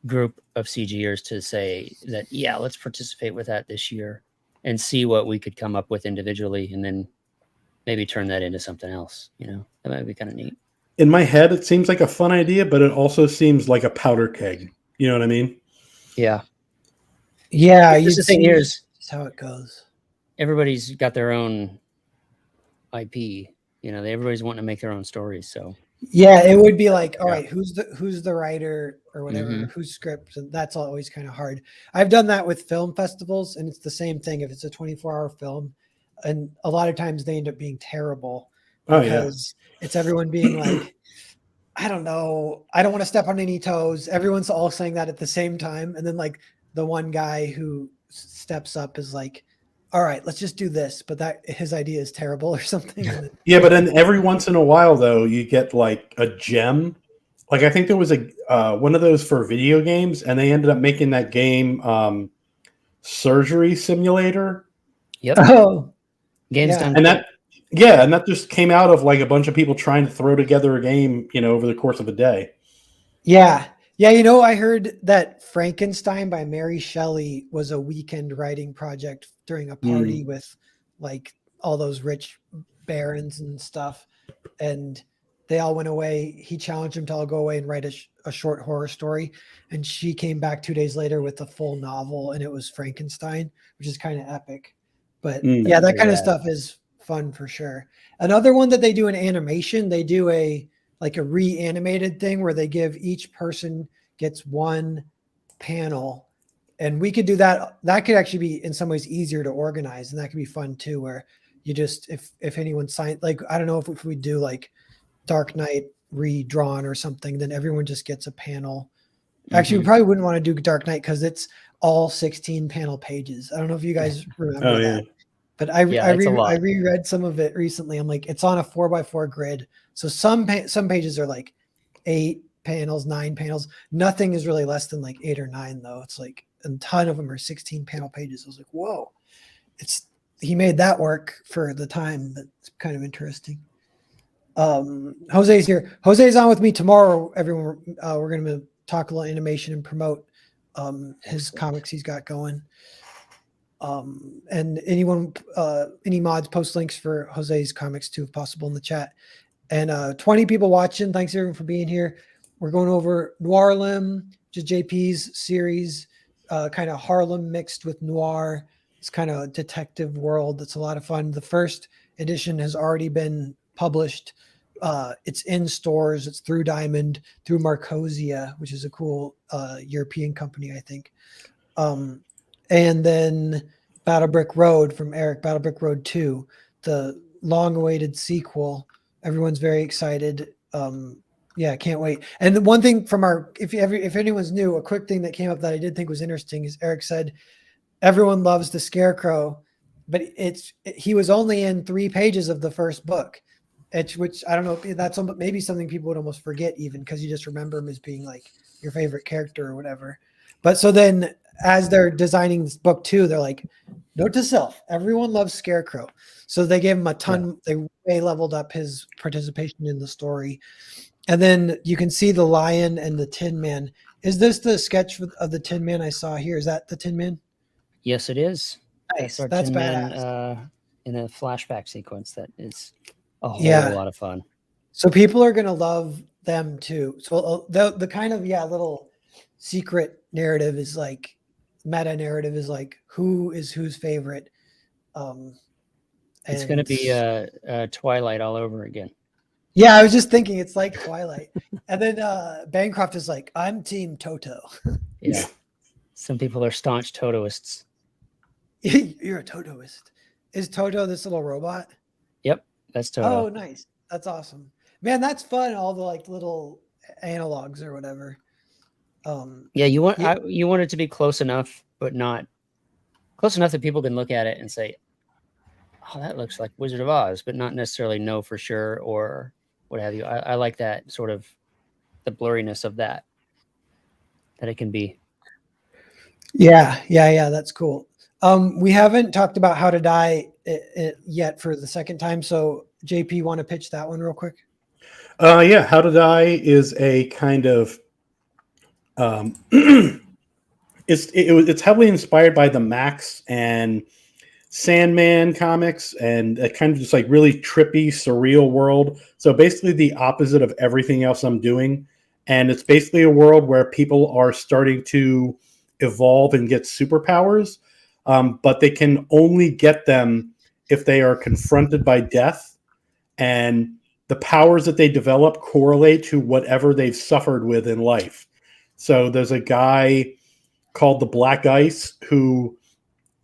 group of CGers, to say that, yeah, let's participate with that this year and see what we could come up with individually, and then maybe turn that into something else. That might be kind of neat. In my head, it seems like a fun idea, but it also seems like a powder keg. You know what I mean? Yeah. Yeah. The thing here is how it goes. Everybody's got their own IP. Everybody's wanting to make their own stories. So yeah, it would be like, all right, who's the writer or whatever, whose script, and that's always kind of hard. I've done that with film festivals, and it's the same thing. If it's a 24-hour film, and a lot of times they end up being terrible because it's everyone being like, I don't know, I don't want to step on any toes. Everyone's all saying that at the same time, and then like the one guy who steps up is like, all right, let's just do this, but that his idea is terrible or something. Yeah, but then every once in a while, though, you get like a gem. Like I think there was one of those for video games, and they ended up making that game Surgery Simulator. Yep. Oh, game's done. And that just came out of like a bunch of people trying to throw together a game, over the course of a day. Yeah. Yeah, I heard that Frankenstein by Mary Shelley was a weekend writing project during a party with like all those rich barons and stuff. And they all went away. He challenged them to all go away and write a short horror story. And she came back 2 days later with a full novel, and it was Frankenstein, which is kind of epic. But yeah, that kind of stuff is fun for sure. Another one that they do in animation, they do a reanimated thing where they give each person gets one panel, and we could do that. That could actually be in some ways easier to organize, and that could be fun too, where you just, if anyone signed, like, I don't know if we do like Dark Knight redrawn or something, then everyone just gets a panel. Actually, we probably wouldn't want to do Dark Knight because it's all 16 panel pages. I don't know if you guys remember that. But I reread some of it recently. I'm like, it's on a 4x4 grid. So some pages are like 8 panels, 9 panels. Nothing is really less than like 8 or 9 though. It's like a ton of them are 16 panel pages. I was like, whoa, he made that work for the time. That's kind of interesting. Jose's here. Jose's on with me tomorrow. Everyone, we're going to talk a little animation and promote his comics he's got going. And any mods, post links for Jose's comics too, if possible, in the chat. And 20 people watching. Thanks everyone for being here. We're going over Noirlem, just JP's series, kind of Harlem mixed with noir. It's kind of a detective world. It's a lot of fun. The first edition has already been published. It's in stores. It's through Diamond, through Marcosia, which is a cool European company, I think. And then Battle Brick Road from Eric, Battle Brick Road 2, the long-awaited sequel. Everyone's very excited. Yeah, can't wait. And the one thing from if anyone's new, a quick thing that came up that I did think was interesting is Eric said everyone loves the Scarecrow, but he was only in 3 pages of the first book. Which I don't know if that's maybe something people would almost forget even because you just remember him as being like your favorite character or whatever. But so then as they're designing this book too, they're like, note to self, everyone loves Scarecrow. So they gave him a ton. Yeah. They leveled up his participation in the story. And then you can see the lion and the Tin Man. Is this the sketch of the Tin Man I saw here? Is that the Tin Man? Yes, it is. Nice. That's Tin badass. Man, in a flashback sequence that is a whole lot of fun. So people are going to love them too. So the kind of, little secret narrative is like, meta narrative is like, who is whose favorite? It's going to be Twilight all over again. Yeah, I was just thinking it's like Twilight. And then Bancroft is like, I'm Team Toto. Yeah. Some people are staunch Totoists. You're a Totoist. Is Toto this little robot? Yep, that's Toto. Oh, nice. That's awesome. Man, that's fun. All the like little analogs or whatever. You want it to be close enough, but not close enough that people can look at it and say, "Oh, that looks like Wizard of Oz," but not necessarily know for sure or what have you. I like that sort of the blurriness of that it can be. Yeah. That's cool. We haven't talked about How to Die yet for the second time. So JP, want to pitch that one real quick? Yeah. How to Die is a kind of, it's heavily inspired by the Max and Sandman comics and a kind of just like really trippy, surreal world. So basically the opposite of everything else I'm doing. And it's basically a world where people are starting to evolve and get superpowers, but they can only get them if they are confronted by death. And the powers that they develop correlate to whatever they've suffered with in life. So there's a guy called the Black Ice who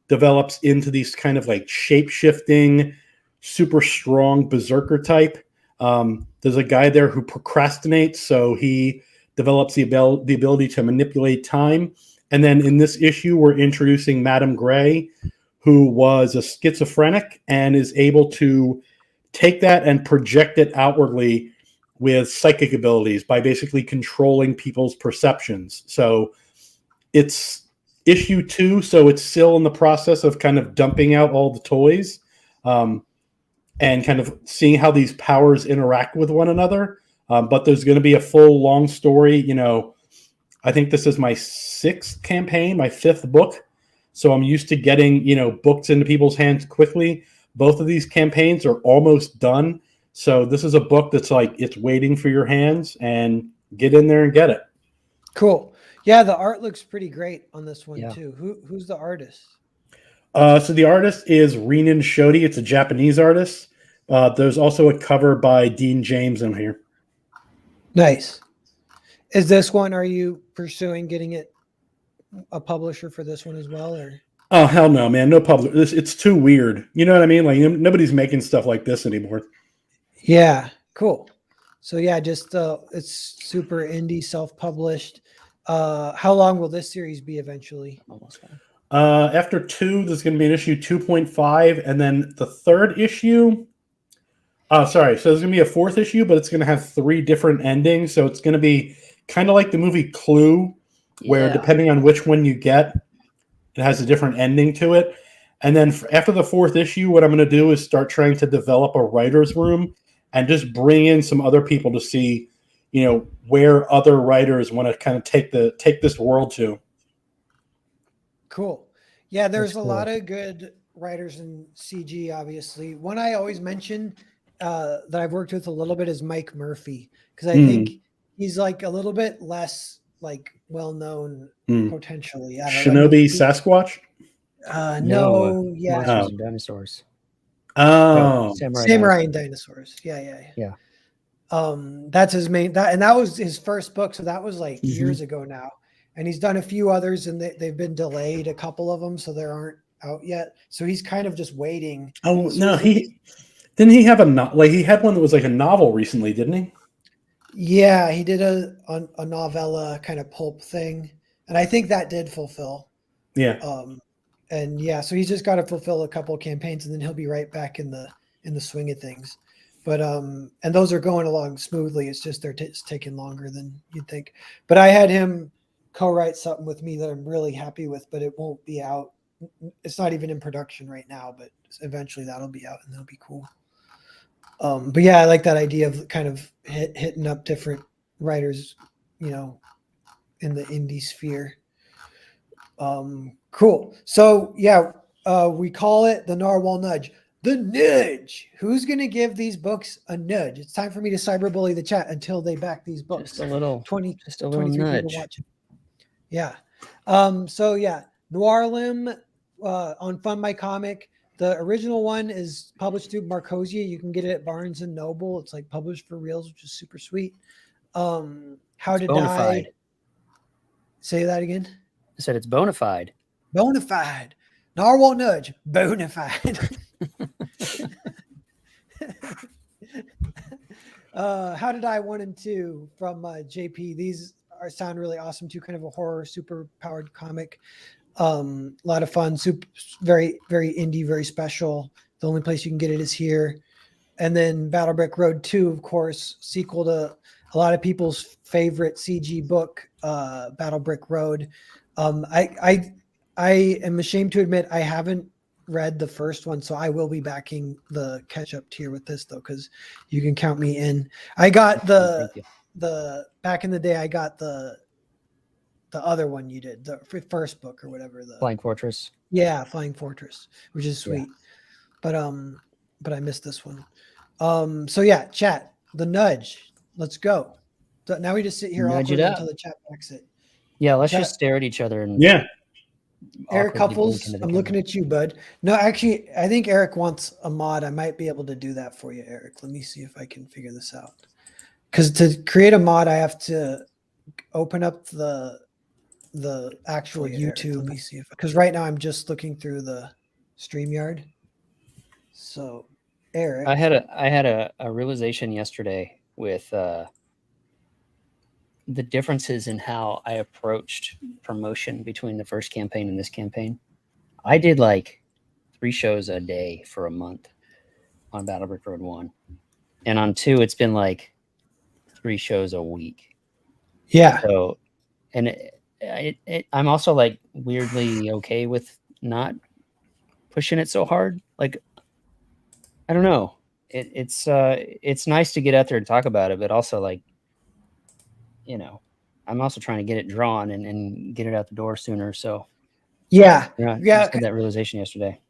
develops into these kind of like shape-shifting, super strong berserker type. There's a guy there who procrastinates, so he develops the ability to manipulate time. And then in this issue, we're introducing Madame Gray, who was a schizophrenic and is able to take that and project it outwardly with psychic abilities by basically controlling people's perceptions. So it's issue 2, so it's still in the process of kind of dumping out all the toys and kind of seeing how these powers interact with one another. But there's going to be a full long story. I think this is my 6th campaign, my 5th book. So I'm used to getting, books into people's hands quickly. Both of these campaigns are almost done. So this is a book that's like it's waiting for your hands, and get in there and get it. Cool. Yeah, the art looks pretty great on this one Yeah. too. Who's the artist? So the artist is Renan Shoddy. It's a Japanese artist. There's also a cover by Dean James in here. Nice. Is this one? Are you pursuing getting it a publisher for this one as well, or? Oh hell no, man! No public. It's too weird. You know what I mean? Like nobody's making stuff like this anymore. Yeah, cool. So yeah, just it's super indie, self-published. How long will this series be eventually? Almost fine. After 2, there's going to be an issue 2.5, and then the third issue. Sorry. So there's going to be a 4th issue, but it's going to have 3 different endings. So it's going to be kind of like the movie Clue, where Yeah. depending on which one you get, it has a different ending to it. And then after the 4th issue, what I'm going to do is start trying to develop a writer's room and just bring in some other people to see, where other writers want to kind of take this world to. Cool. Yeah, there's That's a lot cool. of good writers in CG, obviously. One I always mention that I've worked with a little bit is Mike Murphy, because I think he's like a little bit less like well-known potentially. I don't know, Shinobi Sasquatch? no, yeah. Monsters and Dinosaurs. Oh. Samurai and Dinosaurs. Yeah. That's his main that was his first book, so that was like years ago now. And he's done a few others, and they've been delayed, a couple of them, so they aren't out yet. So he's kind of just waiting. Oh So no, didn't he have he had one that was like a novel recently, didn't he? Yeah, he did a novella kind of pulp thing, and I think that did fulfill. Yeah. And yeah, so he's just got to fulfill a couple of campaigns, and then he'll be right back in the swing of things. But and those are going along smoothly. It's just it's taking longer than you'd think. But I had him co-write something with me that I'm really happy with, but it won't be out. It's not even in production right now, but eventually that'll be out, and that'll be cool. But yeah, I like that idea of kind of hitting up different writers, in the indie sphere. Cool. So yeah, we call it the Narwhal Nudge. The nudge. Who's going to give these books a nudge? It's time for me to cyberbully the chat until they back these books. Just a little 23 nudge. People watching. Yeah. So yeah, Noirlem on Fund My Comic. The original one is published through Marcosia. You can get it at Barnes and Noble. It's like published for reals, which is super sweet. How to Die. Say that again. I said it's bona fide. Bona fide. Narwhal Nudge. Bona fide. How Did I 1 and 2 from JP. These sound really awesome too. Kind of a horror, super powered comic. A lot of fun. Super, very, very indie, very special. The only place you can get it is here. And then Battle Brick Road 2, of course, sequel to a lot of people's favorite CG book, Battle Brick Road. I am ashamed to admit I haven't read the first one, so I will be backing the catch-up tier with this though, because you can count me in. I got the back in the day. I got the other one you did, the first book or whatever. The Flying Fortress. Yeah, Flying Fortress, which is sweet. Yeah. But I missed this one. So yeah, chat, the nudge. Let's go. So now we just sit here awkwardly until the chat backs it. Yeah, let's just stare at each other and Eric Couples, I'm looking at you, bud. No, actually, I think Eric wants a mod. I might be able to do that for you, Eric. Let me see if I can figure this out. Because to create a mod, I have to open up the actual YouTube. Let me see if, because right now I'm just looking through the StreamYard. So, Eric, I had a realization yesterday with the differences in how I approached promotion between the first campaign and this campaign. I did like 3 shows a day for a month on Battle Brick Road 1. And on 2, it's been like 3 shows a week. Yeah. So, and I'm also like weirdly okay with not pushing it so hard. Like, I don't know. It's nice to get out there and talk about it, but also like, I'm also trying to get it drawn and get it out the door sooner. So yeah. I just had that realization yesterday.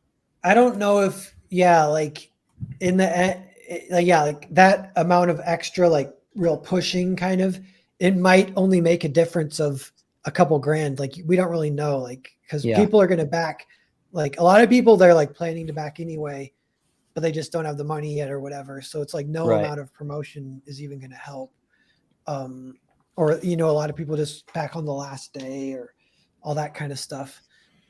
I don't know if, like in the like that amount of extra, like real pushing kind of, it might only make a difference of a couple grand. Like we don't really know, like, because Yeah. people are going to back, like a lot of people, they're like planning to back anyway, but they just don't have the money yet or whatever. So it's like no Right. amount of promotion is even going to help. Or, a lot of people just back on the last day or all that kind of stuff.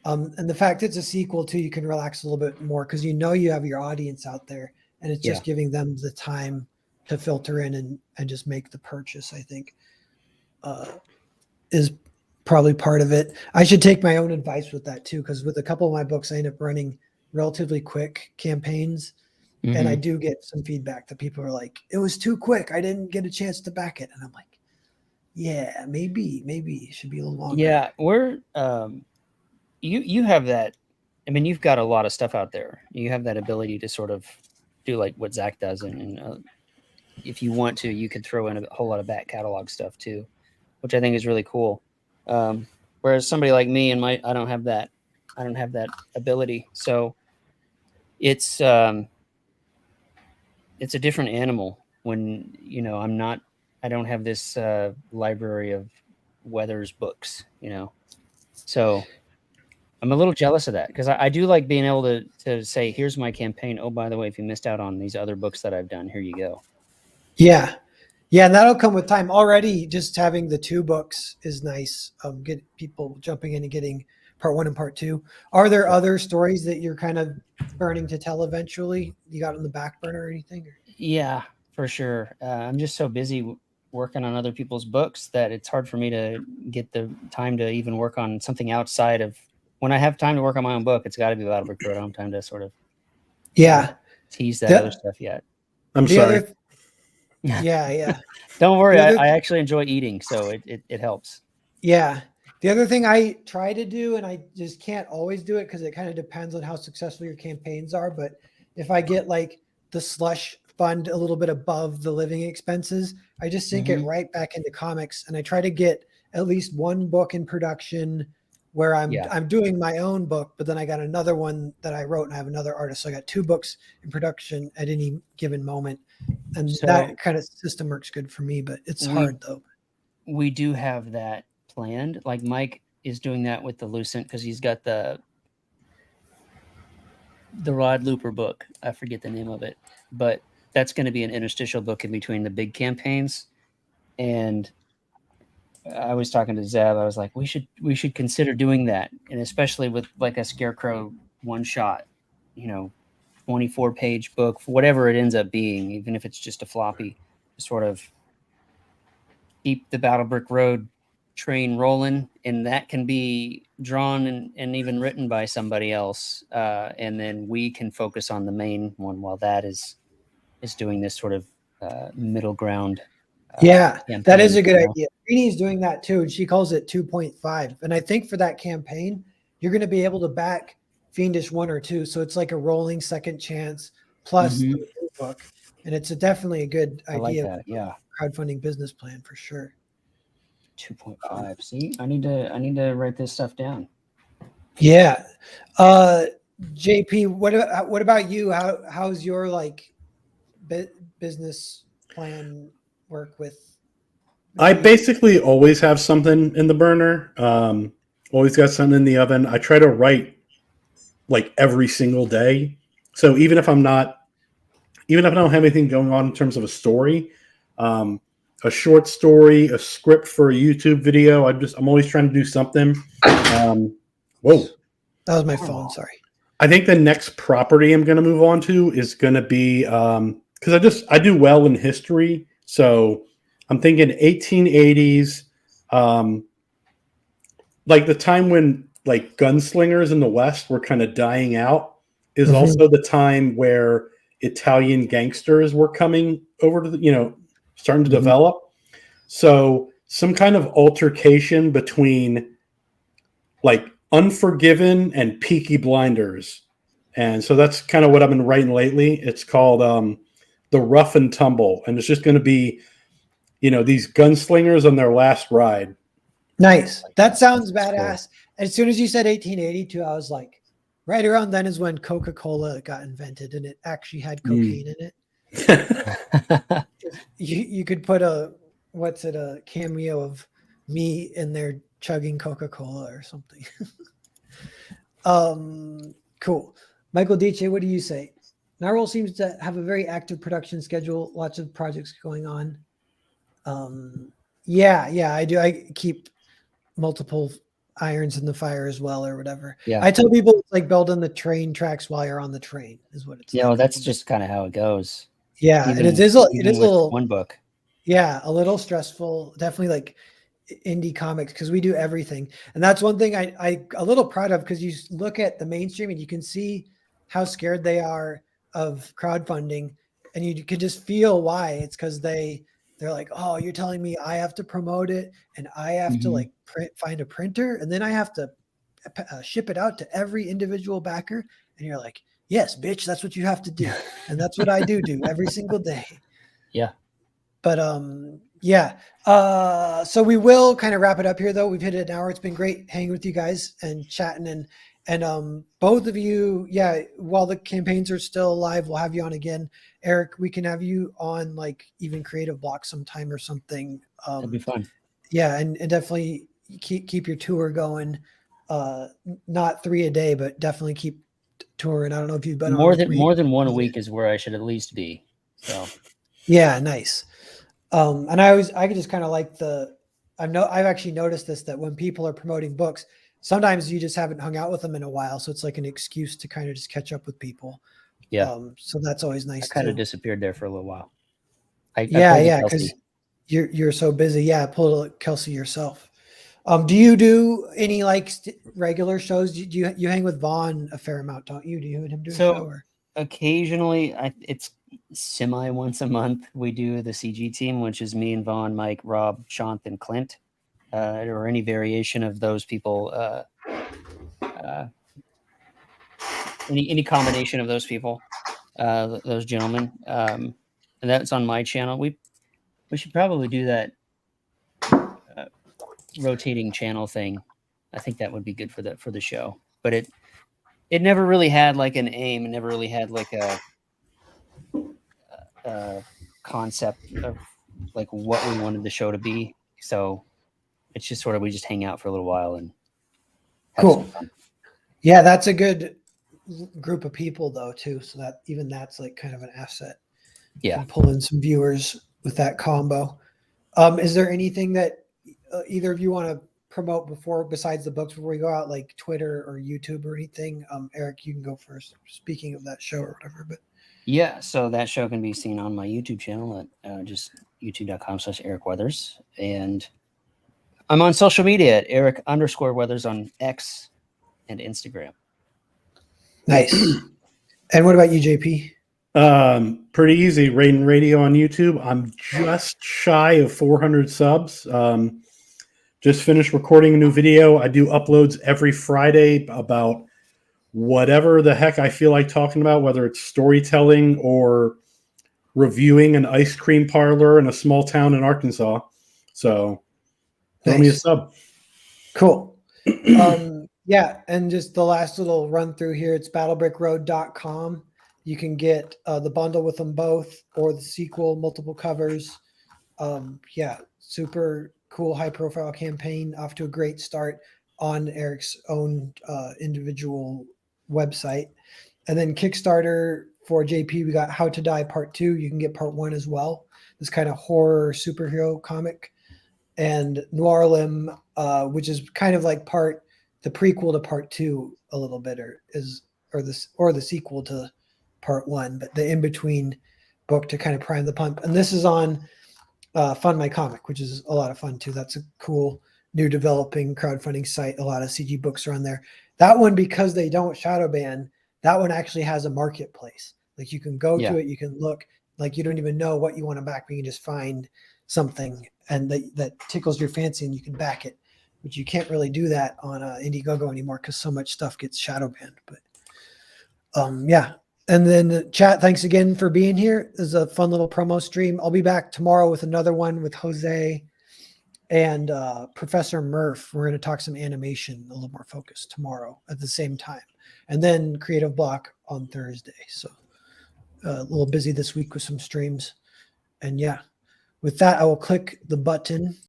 And the fact it's a sequel too, you can relax a little bit more because you have your audience out there, and it's just giving them the time to filter in and just make the purchase, I think, is probably part of it. I should take my own advice with that too, because with a couple of my books, I end up running relatively quick campaigns. And I do get some feedback that people are like, it was too quick. I didn't get a chance to back it. And I'm like, yeah, maybe it should be a little longer. Yeah, we're you have that. I mean, you've got a lot of stuff out there. You have that ability to sort of do like what Zach does, and if you want to, you could throw in a whole lot of back catalog stuff too, which I think is really cool. Whereas somebody like me and I don't have that ability. So it's a different animal when I don't have this library of Weathers books, so I'm a little jealous of that because I do like being able to say, here's my campaign. Oh, by the way, if you missed out on these other books that I've done, here you go. Yeah. Yeah. And that'll come with time. Already just having the 2 books is nice. Get people jumping in and getting part 1 and part 2. Are there other stories that you're kind of burning to tell eventually? You got on the back burner or anything? Yeah, for sure. I'm just so busy working on other people's books that it's hard for me to get the time to even work on something outside of when I have time to work on my own book. It's got to be Battle Brick Road. I don't have time to sort of tease that other stuff yet. I'm sorry. Yeah. Don't worry. I actually enjoy eating, so it helps. Yeah. The other thing I try to do, and I just can't always do it because it kind of depends on how successful your campaigns are. But if I get like the slush fund a little bit above the living expenses, I just sink it right back into comics. And I try to get at least 1 book in production where I'm doing my own book, but then I got another one that I wrote and I have another artist. So I got 2 books in production at any given moment. And that kind of system works good for me, but it's hard though. We do have that planned. Like Mike is doing that with the Lucent because he's got the Rod Looper book. I forget the name of it, but that's going to be an interstitial book in between the big campaigns. And I was talking to Zeb. I was like, we should consider doing that, and especially with like a Scarecrow one shot, 24-page book, whatever it ends up being, even if it's just a floppy, to sort of keep the Battle Brick Road train rolling, and that can be drawn and even written by somebody else, and then we can focus on the main one while that is doing this sort of middle ground. Campaign, that is a good idea. Reenie's doing that too, and she calls it 2.5. And I think for that campaign, you're going to be able to back Fiendish 1 or 2, so it's like a rolling second chance plus the book, and it's definitely a good idea. I like that. Crowdfunding business plan for sure. 2.5. See, I need to write this stuff down. Yeah. JP, what about you? How's your like business plan work with? I basically always have something in the burner. Always got something in the oven. I try to write like every single day. So even if I don't have anything going on in terms of a story, a short story, a script for a YouTube video, I'm always trying to do something. Whoa. That was my phone. Sorry. I think the next property I'm going to move on to is going to be, because I do well in history. So I'm thinking 1880s, like the time when like gunslingers in the West were kind of dying out is also the time where Italian gangsters were coming over to starting to develop. So some kind of altercation between like Unforgiven and Peaky Blinders. And so that's kind of what I've been writing lately. It's called The Rough and Tumble. And it's just going to be, these gunslingers on their last ride. Nice. That sounds badass. Cool. As soon as you said 1882, I was like, right around then is when Coca-Cola got invented and it actually had cocaine in it. You could put a cameo of me in there chugging Coca-Cola or something. Cool. Michael Dice, what do you say? Narwhal seems to have a very active production schedule, lots of projects going on. Yeah, I do. I keep multiple irons in the fire as well, or whatever. Yeah. I tell people it's like building the train tracks while you're on the train is what it's You like. know, that's just kind of how it goes. Yeah, Even, it is a with little one book. Yeah, a little stressful. Definitely like indie comics because we do everything, and that's one thing I a little proud of because you look at the mainstream and you can see how scared they are of crowdfunding, and you can just feel why. It's because they're like, oh, you're telling me I have to promote it and I have to like find a printer and then I have to ship it out to every individual backer, and you're like, yes, bitch, that's what you have to do, and that's what I do every single day. Yeah. But yeah. So we will kind of wrap it up here though. We've hit an hour. It's been great hanging with you guys and chatting and both of you, yeah, while the campaigns are still alive, we'll have you on again. Eric, we can have you on like even Creative Block sometime or something. That'd be fun. Yeah, and definitely keep your tour going. Not 3 a day, but definitely keep touring. I don't know if you've been more on than one a week is where I should at least be. So yeah, nice. And I could just kind of like I've actually noticed this, that when people are promoting books, sometimes you just haven't hung out with them in a while. So it's like an excuse to kind of just catch up with people. Yeah. So that's always nice. I kind of disappeared there for a little while. Yeah. Cause you're so busy. Yeah. Pull Kelsey yourself. Do you do any like regular shows? Do you hang with Vaughn a fair amount? Don't you? Do you and him do a show? Or? Occasionally it's semi once a month. We do the CG team, which is me and Vaughn, Mike, Rob, Shant, and Clint, or any variation of those people. Any combination of those people, those gentlemen, and that's on my channel. We should probably do that rotating channel thing. I think that would be good for the show. But it never really had like an aim. It never really had like a concept of like what we wanted the show to be. So it's just sort of, we just hang out for a little while and have cool. some fun. Yeah, that's a good group of people though too. So that even that's like kind of an asset. Yeah. You can pull in some viewers with that combo. Is there anything that either of you want to promote besides the books before we go out, like Twitter or YouTube or anything? Eric, you can go first. Speaking of that show or whatever, but yeah, so that show can be seen on my YouTube channel at just youtube.com/Eric Weathers. And I'm on social media at Eric_Weathers on X and Instagram. Nice. And what about you, JP? Pretty easy. Raiden Radio on YouTube. I'm just shy of 400 subs. Just finished recording a new video. I do uploads every Friday about whatever the heck I feel like talking about, whether it's storytelling or reviewing an ice cream parlor in a small town in Arkansas. So throw me a sub. Cool. Yeah, and just the last little run through here, it's battlebrickroad.com. You can get the bundle with them both or the sequel, multiple covers. Yeah, super cool, high profile campaign, off to a great start on Eric's own individual website. And then Kickstarter for JP, we got How to Die Part 2. You can get Part 1 as well. This kind of horror superhero comic. And Noirlem, which is kind of like the prequel to Part 2 a little bit, or the sequel to Part 1, but the in-between book to kind of prime the pump. And this is on Fund My Comic, which is a lot of fun too. That's a cool new developing crowdfunding site. A lot of CG books are on there. That one, because they don't shadow ban, that one actually has a marketplace. Like you can go to it, you can look, like you don't even know what you want to back, but you can just find something and that tickles your fancy and you can back it. But you can't really do that on Indiegogo anymore because so much stuff gets shadow banned. But yeah. And then chat, thanks again for being here. This is a fun little promo stream. I'll be back tomorrow with another one with Jose and Professor Murph. We're going to talk some animation, a little more focused tomorrow at the same time. And then Creative Block on Thursday. So a little busy this week with some streams. And yeah, with that, I will click the button